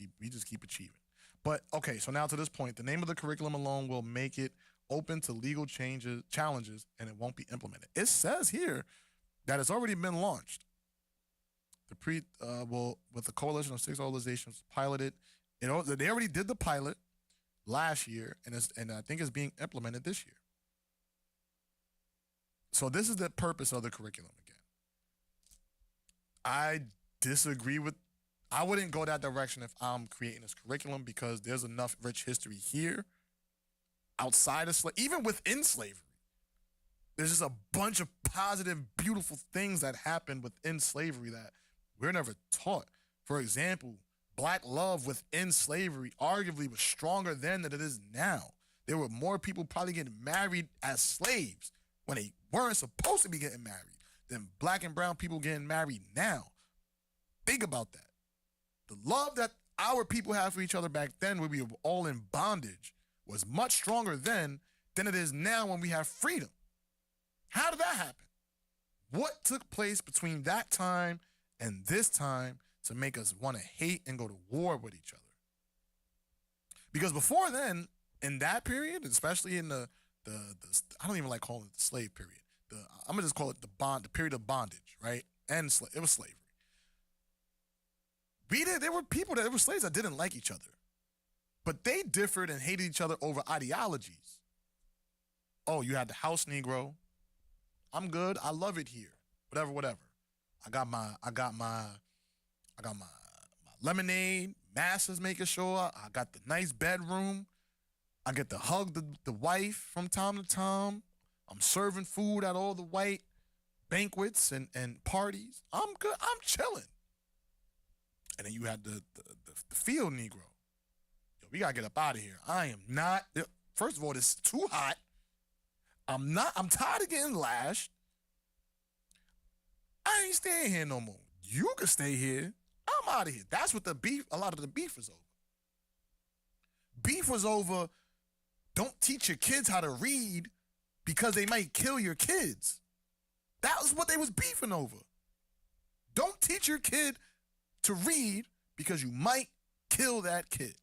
keep achieving. But okay, so now to this point, the name of the curriculum alone will make it open to legal challenges, and it won't be implemented. It says here that it's already been launched. With the coalition of 6 organizations piloted, they already did the pilot last year, and I think it's being implemented this year. So this is the purpose of the curriculum again. I disagree with. I wouldn't go that direction if I'm creating this curriculum, because there's enough rich history here outside of slavery, even within slavery. There's just a bunch of positive, beautiful things that happened within slavery that we're never taught. For example, Black love within slavery arguably was stronger then than it is now. There were more people probably getting married as slaves when they weren't supposed to be getting married than Black and brown people getting married now. Think about that. The love that our people had for each other back then, when we were all in bondage, was much stronger then than it is now when we have freedom. How did that happen? What took place between that time and this time to make us want to hate and go to war with each other? Because before then, in that period, especially in the I don't even like calling it the slave period. I'm gonna just call it the period of bondage, right? And it was slavery. There were people that were slaves that didn't like each other, but they differed and hated each other over ideologies. Oh, you had the house Negro. I'm good. I love it here. Whatever. I got my lemonade. Master's making sure I got the nice bedroom. I get to hug the wife from time to time. I'm serving food at all the white banquets and parties. I'm good. I'm chilling. And then you had the field Negro. Yo, we gotta get up out of here. I am not. First of all, it's too hot. I'm tired of getting lashed. I ain't staying here no more. You can stay here. I'm out of here. That's what a lot of the beef was over. Beef was over, don't teach your kids how to read because they might kill your kids. That was what they was beefing over. Don't teach your kid to read because you might kill that kid.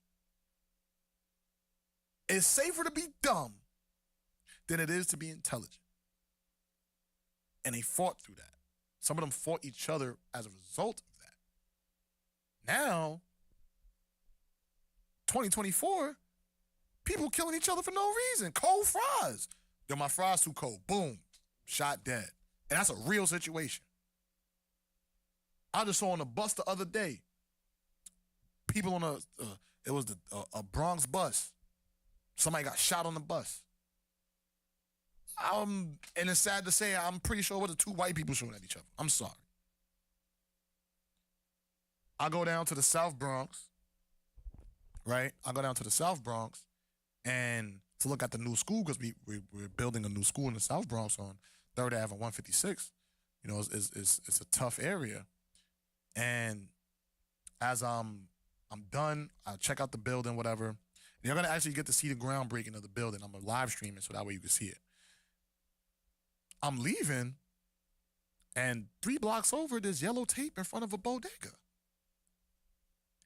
It's safer to be dumb than it is to be intelligent. And they fought through that. Some of them fought each other as a result of that. Now, 2024, people killing each other for no reason. Cold fries. Yo, my fries too cold. Boom. Shot dead. And that's a real situation. I just saw on the bus the other day, people on a Bronx bus. Somebody got shot on the bus. And it's sad to say, I'm pretty sure it was two white people shooting at each other. I'm sorry. I go down to the South Bronx, right? I go down to the South Bronx and to look at the new school because we're building a new school in the South Bronx on 3rd Ave and 156. You know, it's a tough area. And as I'm done, I check out the building, whatever. And you're gonna actually get to see the groundbreaking of the building. I'm gonna live stream it so that way you can see it. I'm leaving, and 3 blocks over, there's yellow tape in front of a bodega.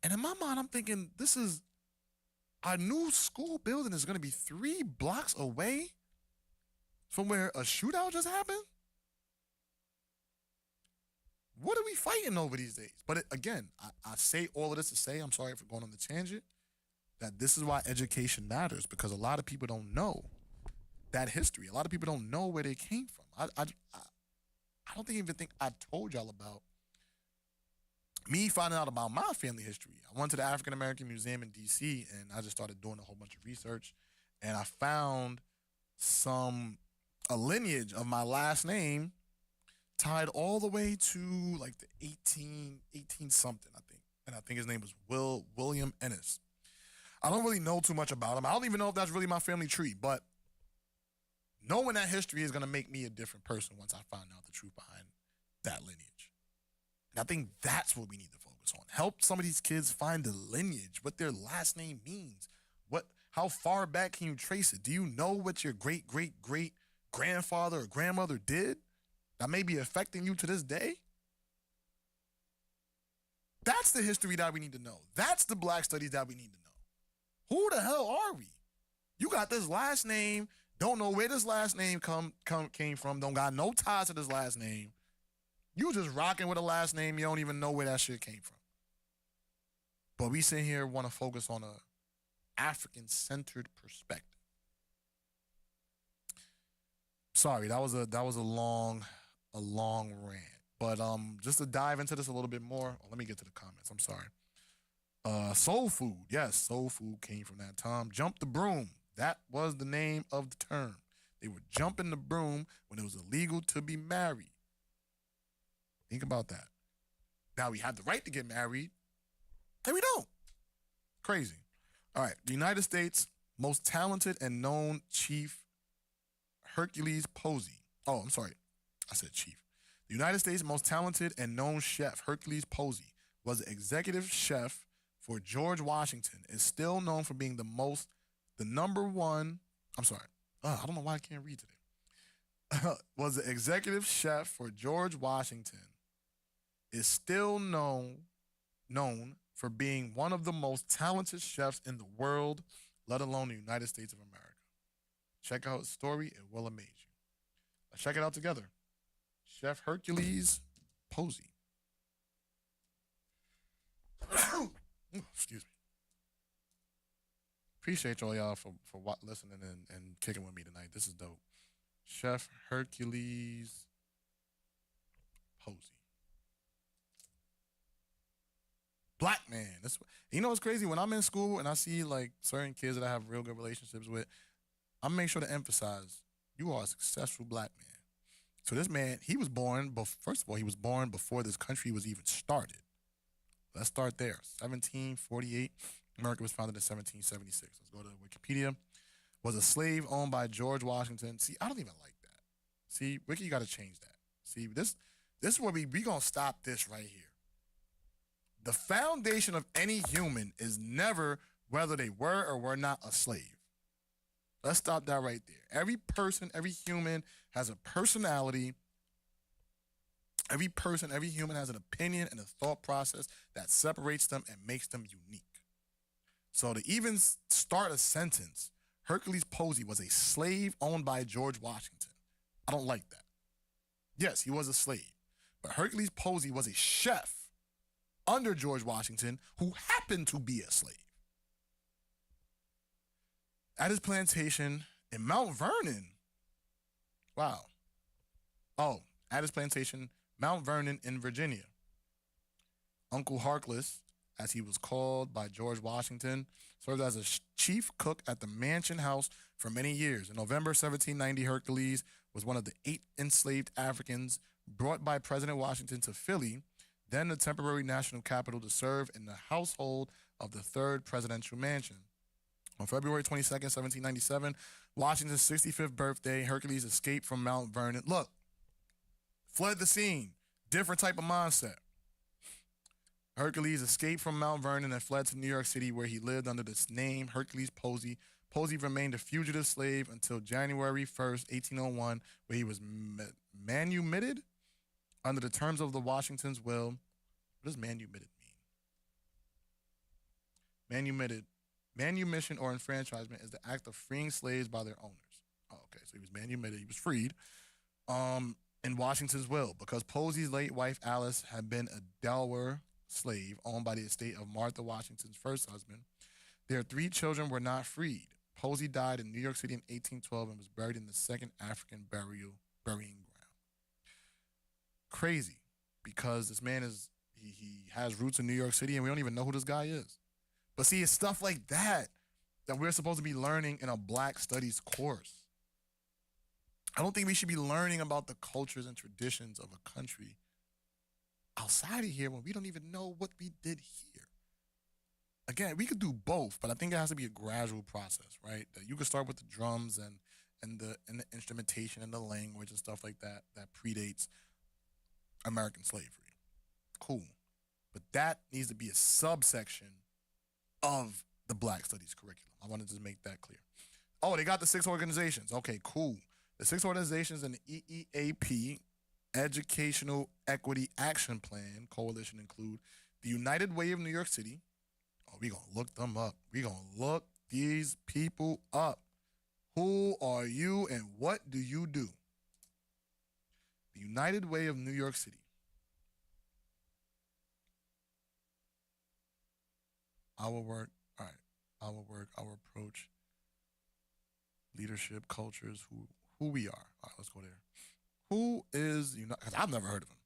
And in my mind, I'm thinking, this is our new school building is gonna be 3 blocks away from where a shootout just happened? What are we fighting over these days? But again, I say all of this to say, I'm sorry for going on the tangent, that this is why education matters, because a lot of people don't know that history. A lot of people don't know where they came from. I don't even think I told y'all about me finding out about my family history. I went to the African American Museum in DC and I just started doing a whole bunch of research, and I found a lineage of my last name tied all the way to like the 18 something, I think. And I think his name was William Ennis. I don't really know too much about him. I don't even know if that's really my family tree, but knowing that history is going to make me a different person once I find out the truth behind that lineage. And I think that's what we need to focus on. Help some of these kids find the lineage, what their last name means. How far back can you trace it? Do you know what your great-great-great-grandfather or grandmother did that may be affecting you to this day? That's the history that we need to know. That's the black studies that we need to know. Who the hell are we? You got this last name, don't know where this last name came from, don't got no ties to this last name. You just rocking with a last name, you don't even know where that shit came from. But we sit here want to focus on a African-centered perspective. Sorry, that was a long rant. But just to dive into this a little bit more, let me get to the comments. I'm sorry. Soul food. Yes, soul food came from that time. Jump the broom. That was the name of the term. They were jumping the broom when it was illegal to be married. Think about that. Now we have the right to get married, and we don't. Crazy. All right. The United States' most talented and known chief, Hercules Posey. Oh, I'm sorry. I said chief. The United States' most talented and known chef, Hercules Posey, was the executive chef for George Washington, is still known for being the number one, I'm sorry. I don't know why I can't read today. Was the executive chef for George Washington, is still known for being one of the most talented chefs in the world, let alone the United States of America. Check out his story, it will amaze you. Let's check it out together. Chef Hercules Posey. Excuse me. Appreciate y'all for listening and kicking with me tonight. This is dope. Chef Hercules Posey. Black man. You know what's crazy? When I'm in school and I see like certain kids that I have real good relationships with, I make sure to emphasize you are a successful black man. So this man, he was born, first of all, he was born before this country was even started. Let's start there. 1748. America was founded in 1776. Let's go to Wikipedia. Was a slave owned by George Washington. See, I don't even like that. See, Wiki, you got to change that. See, this is where we going to stop this right here. The foundation of any human is never whether they were or were not a slave. Let's stop that right there. Every person, every human has a personality. Every person, every human has an opinion and a thought process that separates them and makes them unique. So to even start a sentence, Hercules Posey was a slave owned by George Washington. I don't like that. Yes, he was a slave, but Hercules Posey was a chef under George Washington who happened to be a slave. At his plantation in Mount Vernon. Wow. Oh, at his plantation, Mount Vernon in Virginia. Uncle Harkless as he was called by George Washington, served as a chief cook at the Mansion House for many years. In November 1790, Hercules was one of the 8 enslaved Africans brought by President Washington to Philly, then the temporary national capital, to serve in the household of the 3rd presidential mansion. On February 22nd, 1797, Washington's 65th birthday, Hercules escaped from Mount Vernon. Look, fled the scene. Different type of mindset. Hercules escaped from Mount Vernon and fled to New York City, where he lived under this name, Hercules Posey. Posey remained a fugitive slave until January 1st, 1801, where he was manumitted under the terms of the Washington's will. What does manumitted mean? Manumission or enfranchisement is the act of freeing slaves by their owners. Oh, okay, so he was manumitted, he was freed. In Washington's will, because Posey's late wife Alice had been a dower slave owned by the estate of Martha Washington's first husband. Their 3 children were not freed. Posey died in New York City in 1812 and was buried in the Second African burying ground. Crazy, because this man he has roots in New York City and we don't even know who this guy is. But see, it's stuff like that we're supposed to be learning in a Black Studies course. I don't think we should be learning about the cultures and traditions of a country outside of here when we don't even know what we did here. Again, we could do both, but I think it has to be a gradual process, right? That you could start with the drums and the instrumentation and the language and stuff like that predates American slavery. Cool. But that needs to be a subsection of the Black Studies curriculum. I wanted to make that clear. Oh, they got the 6 organizations. Okay, cool. The 6 organizations in the EEAP, Educational Equity Action Plan Coalition, include the United Way of New York City. Oh, we're going to look them up. We're going to look these people up. Who are you and what do you do? The United Way of New York City. Our work, all right. Our work, our approach, leadership, cultures, who we are. All right, let's go there. Who is United? Because I've never heard of them.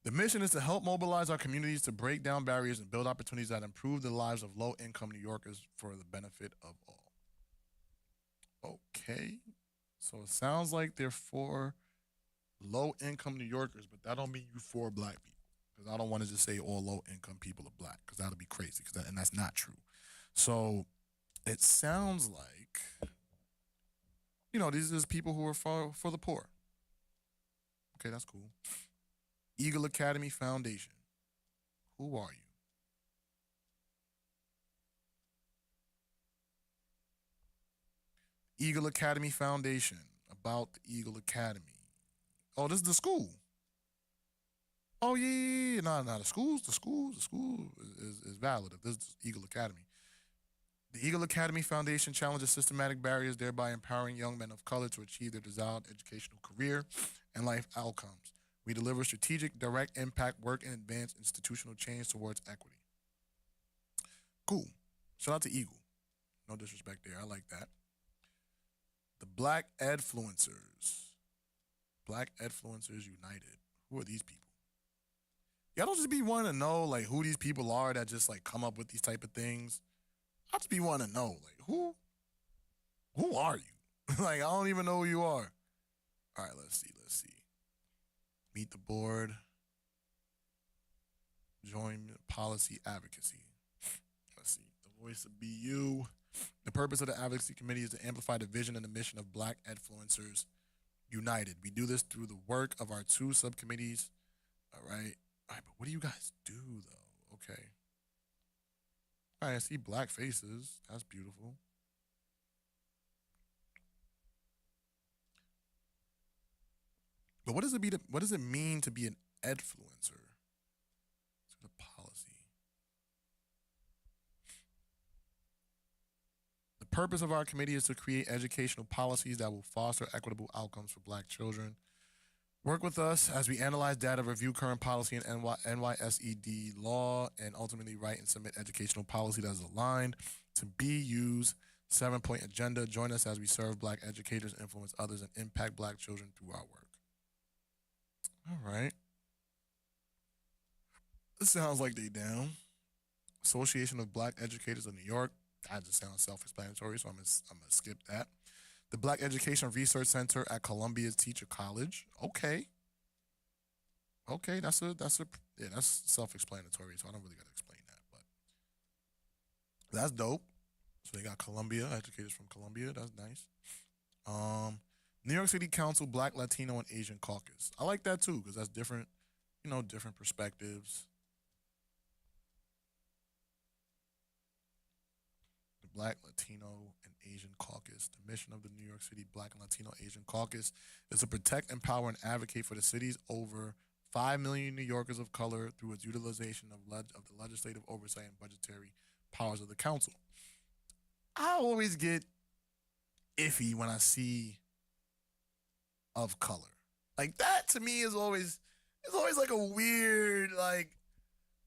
The mission is to help mobilize our communities to break down barriers and build opportunities that improve the lives of low-income New Yorkers for the benefit of all. Okay. So it sounds like they're for low-income New Yorkers, but that don't mean you for Black people. Because I don't want to just say all low-income people are Black, because that'll be crazy, and that's not true. So it sounds like, these are people who are for the poor. Okay, that's cool. Eagle Academy Foundation. Who are you? Eagle Academy Foundation. About the Eagle Academy. Oh, this is the school. Oh, yeah. No, the school is valid if this is Eagle Academy. The Eagle Academy Foundation challenges systematic barriers, thereby empowering young men of color to achieve their desired educational career and life outcomes. We deliver strategic, direct impact work and advance institutional change towards equity. Cool. Shout out to Eagle. No disrespect there. I like that. The Black Edfluencers. Black Edfluencers United. Who are these people? Y'all don't just be wanting to know who these people are that just come up with these type of things. I just be wanting to know who are you? I don't even know who you are. All right, let's see. Meet the board. Join policy advocacy. Let's see. The voice of BU. The purpose of the advocacy committee is to amplify the vision and the mission of Black Edfluencers United. We do this through the work of our 2 subcommittees. All right, but what do you guys do, though? Okay. All right, I see Black faces. That's beautiful. But what does it mean to be an edfluencer? It's the policy. The purpose of our committee is to create educational policies that will foster equitable outcomes for Black children. Work with us as we analyze data, review current policy and NYSED law, and ultimately write and submit educational policy that is aligned to BU's 7-point agenda. Join us as we serve Black educators, influence others, and impact Black children through our work. All right. This sounds like they down. Association of Black Educators of New York. That just sounds self-explanatory, so I'm gonna skip that. The Black Education Research Center at Columbia's Teacher College. Okay, that's self-explanatory, so I don't really gotta explain that, but that's dope. So they got Columbia, educators from Columbia. That's nice. New York City Council Black, Latino, and Asian Caucus. I like that too because that's different, different perspectives. The Black, Latino, and Asian Caucus. The mission of the New York City Black and Latino Asian Caucus is to protect, empower, and advocate for the city's over 5 million New Yorkers of color through its utilization of the legislative oversight and budgetary powers of the council. I always get iffy when I see of color. Like that to me is always like a weird, like,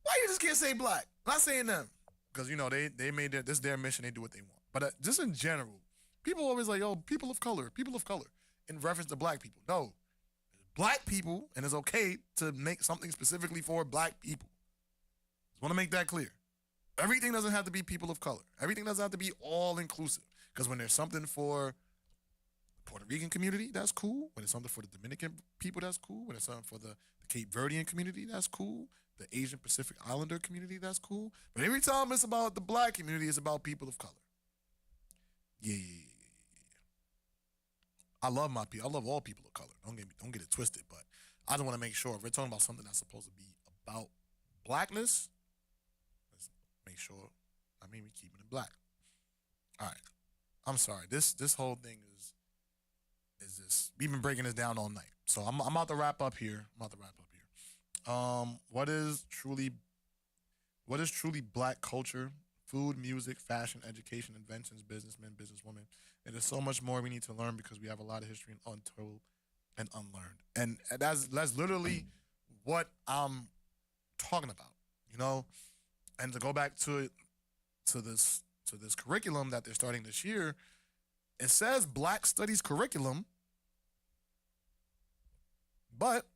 why you just can't say black? I'm not saying them. Because they made this their mission, they do what they want. But just in general, people always like, oh, people of color, in reference to black people. No. Black people, and it's okay to make something specifically for black people. Just want to make that clear. Everything doesn't have to be people of color. Everything doesn't have to be all inclusive. Because when there's something for the Puerto Rican community, that's cool. When there's something for the Dominican people, that's cool. When there's something for the Cape Verdean community, that's cool. The Asian Pacific Islander community, that's cool. But every time it's about the black community, it's about people of color. Yeah. I love my people. I love all people of color. Don't get it twisted. But I just want to make sure if we're talking about something that's supposed to be about blackness, let's make sure. We keeping it black. All right. I'm sorry. This whole thing is this. We've been breaking this down all night. So I'm about to wrap up here. What is truly black culture? Food, music, fashion, education, inventions, businessmen, businesswomen. And there's so much more we need to learn because we have a lot of history untold and unlearned. And that's literally what I'm talking about, And to go back to this curriculum that they're starting this year, it says Black Studies curriculum, but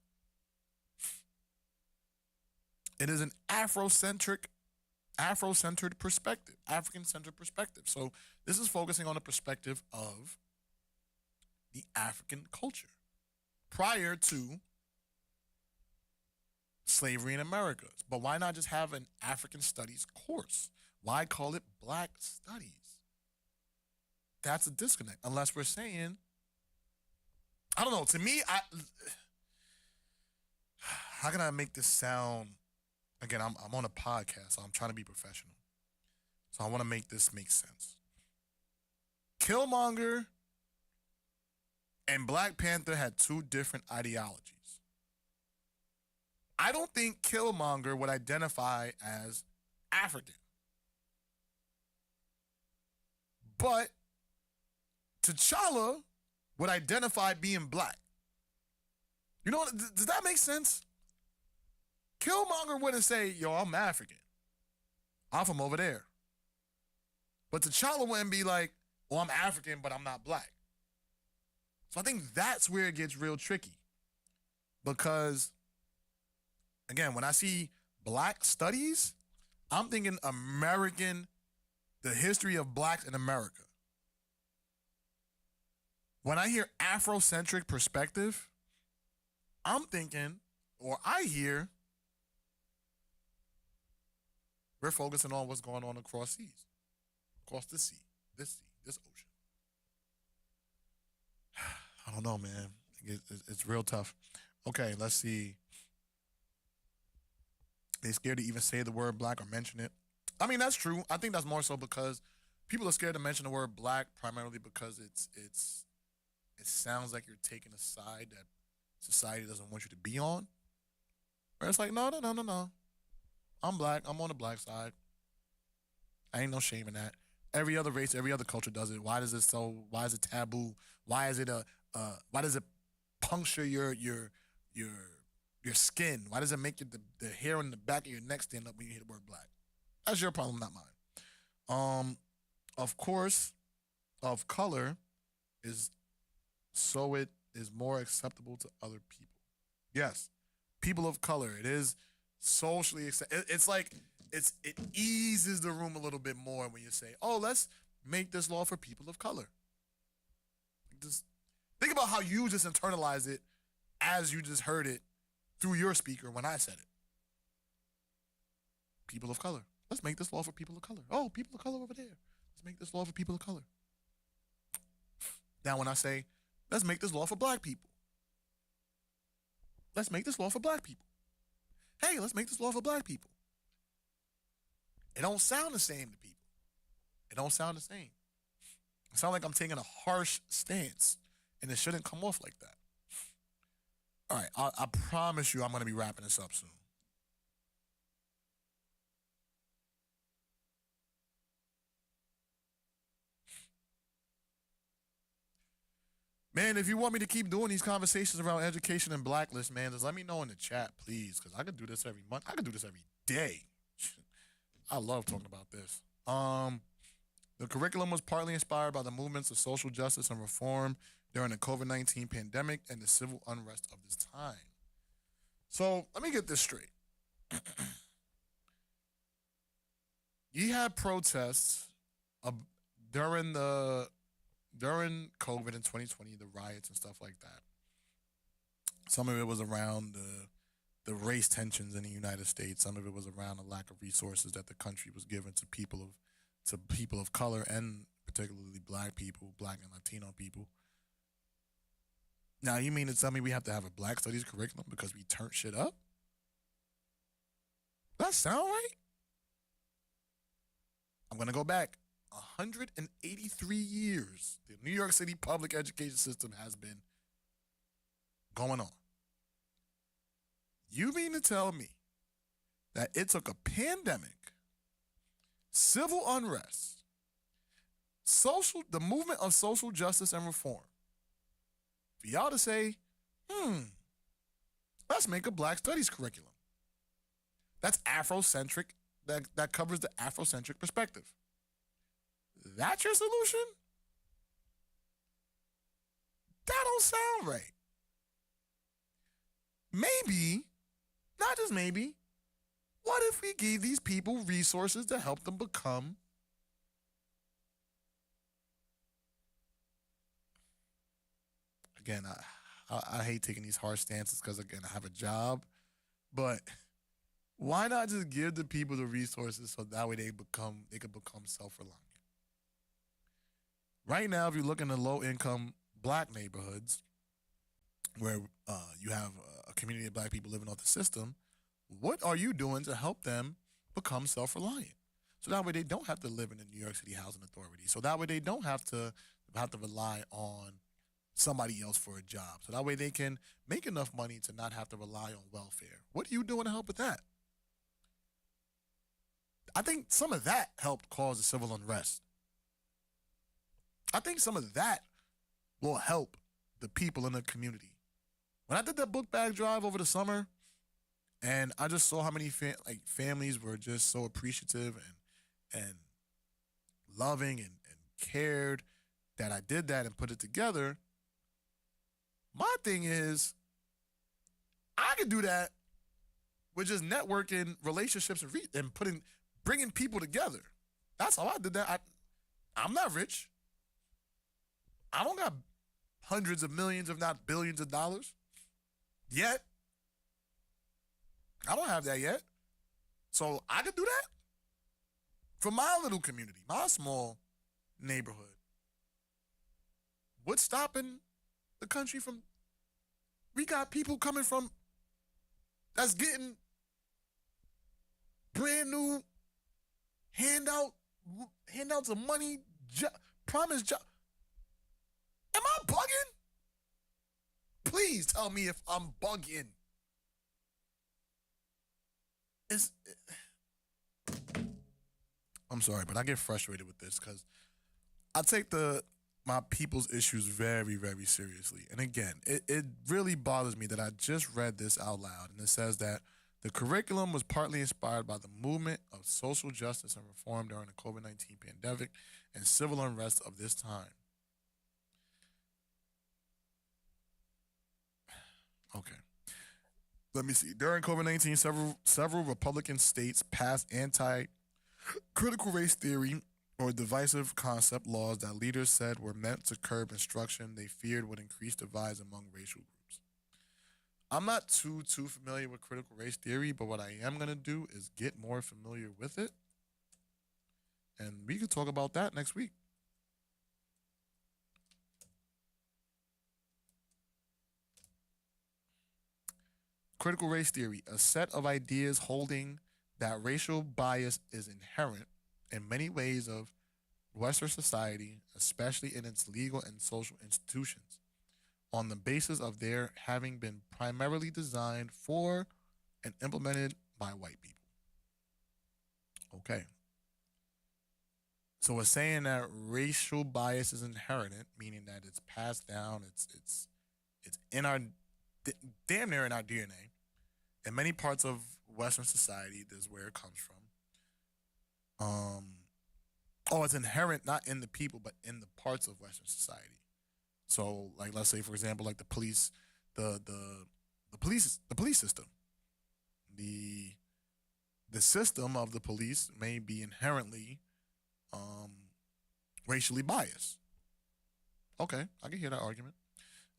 it is an Afrocentered perspective, African-centered perspective. So this is focusing on the perspective of the African culture prior to slavery in America. But why not just have an African studies course? Why call it Black Studies? That's a disconnect. Unless we're saying, I don't know, to me, how can I make this sound? Again, I'm on a podcast, so I'm trying to be professional. So I want to make this make sense. Killmonger and Black Panther had two different ideologies. I don't think Killmonger would identify as African. But T'Challa would identify being black. You know what? Does that make sense? Killmonger wouldn't say, yo, I'm African. I'm from over there. But T'Challa wouldn't be like, well, I'm African, but I'm not black. So I think that's where it gets real tricky. Because, again, when I see Black Studies, I'm thinking American, the history of blacks in America. When I hear Afrocentric perspective, I'm thinking, or I hear, we're focusing on what's going on across the sea, this ocean. I don't know, man. It's real tough. Okay, let's see. They scared to even say the word black or mention it. I mean, that's true. I think that's more so because people are scared to mention the word black primarily because it sounds like you're taking a side that society doesn't want you to be on. Where it's like, no. I'm black. I'm on the black side. I ain't no shame in that. Every other race, every other culture does it. Why is it taboo? Why does it puncture your skin? Why does it make the hair on the back of your neck stand up when you hear the word black? That's your problem, not mine. Of course, of color is so it is more acceptable to other people. Yes, people of color. It is socially acceptable. It's like it eases the room a little bit more when you say, oh, let's make this law for people of color. Just think about how you just internalized it as you just heard it through your speaker when I said it. People of color. Let's make this law for people of color. Oh, people of color over there. Let's make this law for people of color. Now when I say, let's make this law for black people. Let's make this law for black people. Hey, let's make this law for black people. It don't sound the same to people. It don't sound the same. It sounds like I'm taking a harsh stance, and it shouldn't come off like that. All right, I promise you I'm going to be wrapping this up soon. Man, if you want me to keep doing these conversations around education and blacklist, man, just let me know in the chat, please, because I could do this every month. I could do this every day. I love talking about this. The curriculum was partly inspired by the movements of social justice and reform during the COVID-19 pandemic and the civil unrest of this time. So let me get this straight. You had protests during COVID in 2020, the riots and stuff like that. Some of it was around the race tensions in the United States. Some of it was around the lack of resources that the country was given to people of color, and particularly black people, black and Latino people. Now, you mean to tell me we have to have a black studies curriculum because we turned shit up? That sound right? I'm going to go back 183 years. The New York City public education system has been going on. You mean to tell me that it took a pandemic, civil unrest, the movement of social justice and reform, for y'all to say, let's make a black studies curriculum that's Afrocentric, that covers the Afrocentric perspective? That's your solution? That don't sound right. Maybe, not just maybe, what if we gave these people resources to help them become again, I hate taking these harsh stances because, again, I have a job, but why not just give the people the resources so that way they could become self-reliant? Right now, if you look in the low-income black neighborhoods where you have a community of black people living off the system, what are you doing to help them become self-reliant? So that way they don't have to live in the New York City Housing Authority. So that way they don't have to rely on somebody else for a job. So that way they can make enough money to not have to rely on welfare. What are you doing to help with that? I think some of that helped cause the civil unrest. I think some of that will help the people in the community. When I did that book bag drive over the summer, and I just saw how many families were just so appreciative and loving and cared that I did that and put it together. My thing is, I could do that with just networking, relationships, and bringing people together. That's how I did that. I'm not rich. I don't got hundreds of millions, if not billions of dollars yet. I don't have that yet. So I could do that for my little community, my small neighborhood. What's stopping the country from? We got people coming from that's getting brand new handouts of money, promised job. Am I bugging? Please tell me if I'm bugging. I'm sorry, but I get frustrated with this because I take my people's issues very, very seriously. And again, it really bothers me that I just read this out loud, and it says that the curriculum was partly inspired by the movement of social justice and reform during the COVID-19 pandemic and civil unrest of this time. Okay. let me see. During COVID-19, several Republican states passed anti-critical race theory or divisive concept laws that leaders said were meant to curb instruction they feared would increase divides among racial groups. I'm not too familiar with critical race theory, but what I am gonna do is get more familiar with it, and we could talk about that next week. Critical race theory, a set of ideas holding that racial bias is inherent in many ways of Western society, especially in its legal and social institutions, on the basis of their having been primarily designed for and implemented by white people. Okay. So it's saying that racial bias is inherent, meaning that it's passed down, it's in our damn near in our DNA. In many parts of Western society, this is where it comes from. It's inherent not in the people, but in the parts of Western society. So, like, let's say, for example, like the police, the police system. The system of the police may be inherently racially biased. Okay, I can hear that argument.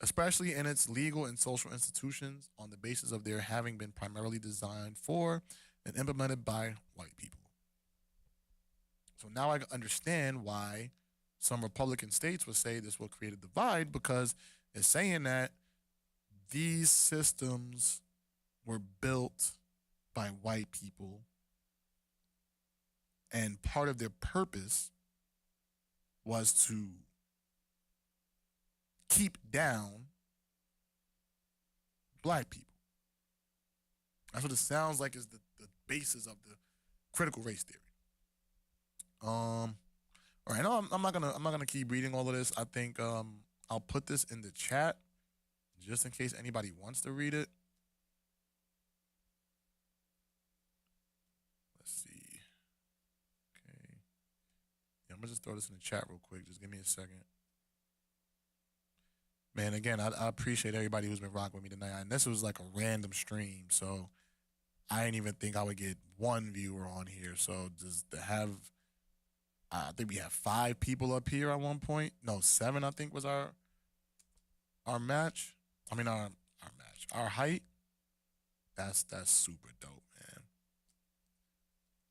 Especially in its legal and social institutions on the basis of their having been primarily designed for and implemented by white people. So now I understand why some Republican states would say this will create a divide, because it's saying that these systems were built by white people and part of their purpose was to keep down black people. That's what it sounds like is the basis of the critical race theory. All right, no, I'm not gonna keep reading all of this. I think I'll put this in the chat just in case anybody wants to read it. Let's see. Okay. Yeah, I'm gonna just throw this in the chat real quick. Just give me a second. Man, again, I appreciate everybody who's been rocking with me tonight. And this was like a random stream, so I didn't even think I would get one viewer on here. So just to have, I think we have 5 people up here at one point. No, 7, I think, was our match. I mean, our match. Our height. That's super dope, man.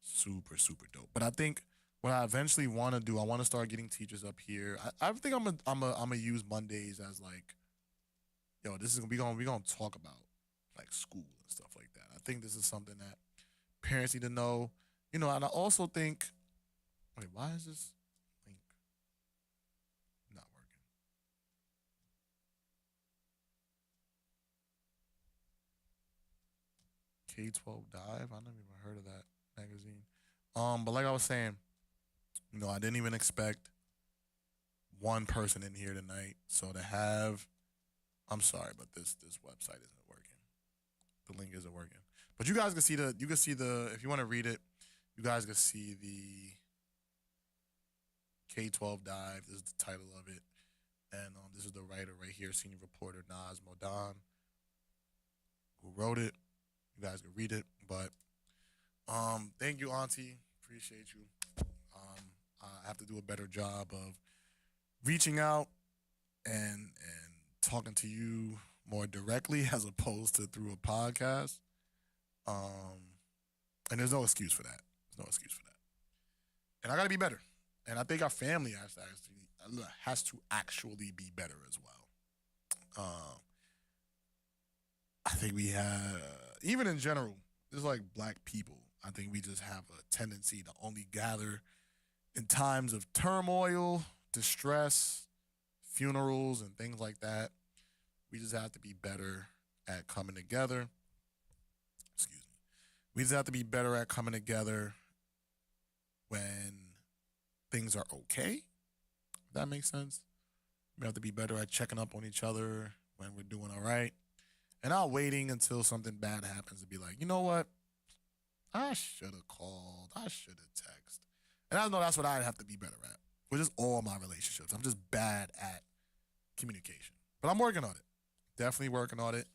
Super, super dope. But I think what I eventually want to do, I want to start getting teachers up here. I think I'm gonna use Mondays as like, yo, this is we gonna talk about like school and stuff like that. I think this is something that parents need to know, you know. And I also think, wait, why is this link not working? K-12 Dive. I never even heard of that magazine. But like I was saying, you know, I didn't even expect one person in here tonight. So to have, I'm sorry, but this website isn't working. The link isn't working. But you guys can see if you want to read it, you guys can see the K-12 Dive. This is the title of it. And this is the writer right here, senior reporter Naz Modan, who wrote it. You guys can read it. But thank you, Auntie. Appreciate you. I have to do a better job of reaching out and talking to you more directly as opposed to through a podcast. And there's no excuse for that. There's no excuse for that. And I got to be better. And I think our family has to actually be better as well. I think we have, even in general, just like black people, I think we just have a tendency to only gather in times of turmoil, distress, funerals, and things like that. We just have to be better at coming together. Excuse me. We just have to be better at coming together when things are okay. If that makes sense. We have to be better at checking up on each other when we're doing all right. And not waiting until something bad happens to be like, you know what? I should have called. I should have texted. And I know that's what I'd have to be better at. With just all my relationships. I'm just bad at communication. But I'm working on it. Definitely working on it.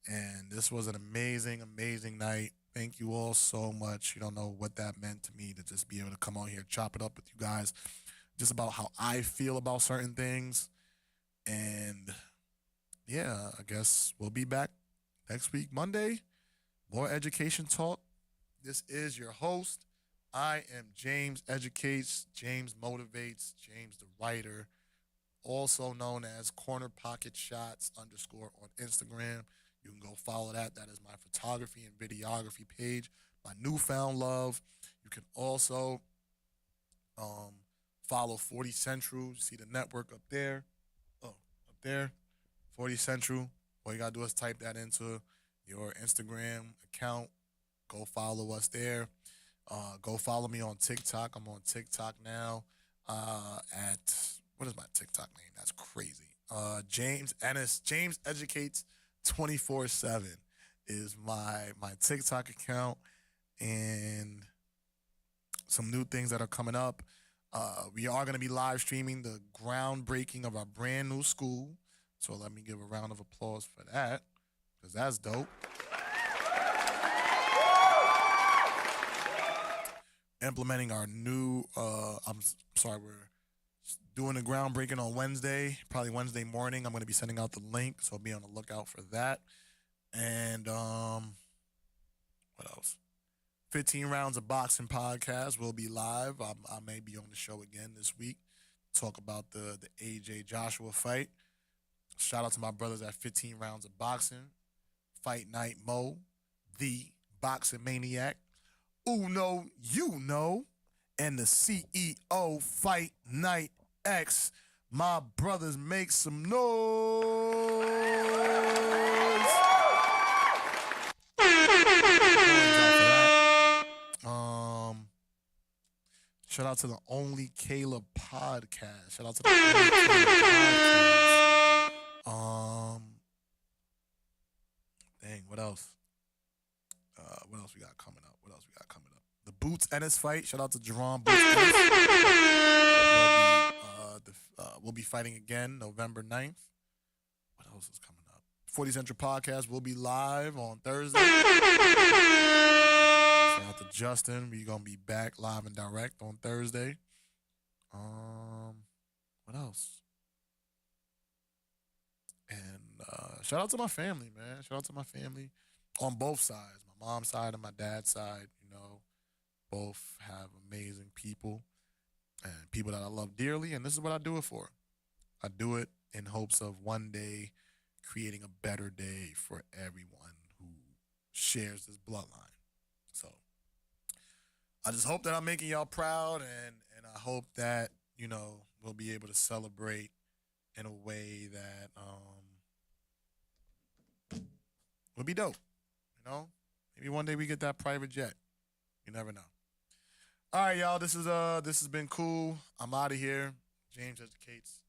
And this was an amazing, amazing night. Thank you all so much. You don't know what that meant to me to just be able to come on here, chop it up with you guys, just about how I feel about certain things. And yeah, I guess we'll be back next week, Monday. More education talk. This is your host. I am James Educates, James Motivates, James the Writer, also known as Corner Pocket Shots _ on Instagram. You can go follow that. That is my photography and videography page, my newfound love. You can also follow 40 Central. You see the network up there. Oh, up there, 40 Central. All you got to do is type that into your Instagram account. Go follow us there. Go follow me on TikTok. I'm on TikTok now at, what is my TikTok name? That's crazy. James Ennis, James Educates 24/7 is my TikTok account, and some new things that are coming up. We are going to be live streaming the groundbreaking of our brand new school. So let me give a round of applause for that, because that's dope. Implementing our new, we're doing the groundbreaking on Wednesday, probably Wednesday morning. I'm going to be sending out the link, so be on the lookout for that. And what else? 15 Rounds of Boxing podcast will be live. I may be on the show again this week. Talk about the AJ Joshua fight. Shout out to my brothers at 15 Rounds of Boxing. Fight Night Mo, the boxing maniac. Uno, you know, and the CEO Fight Night X. My brothers, make some noise. Shout out to the Only Caleb podcast. Shout out to the Only Caleb podcast. Dang, what else? What else we got coming up? The Boots Ennis fight. Shout out to Jerome Boots Ennis. We'll be fighting again November 9th. What else is coming up? 40 Central podcast will be live on Thursday. Shout out to Justin. We're going to be back live and direct on Thursday. What else? And shout out to my family, man. Shout out to my family on both sides. My mom's side and my dad's side, you know. Both have amazing people and people that I love dearly, and this is what I do it for. I do it in hopes of one day creating a better day for everyone who shares this bloodline. So I just hope that I'm making y'all proud, and I hope that, you know, we'll be able to celebrate in a way that will be dope. You know? Maybe one day we get that private jet. You never know. All right, y'all. This has been cool. I'm out of here. James Educates.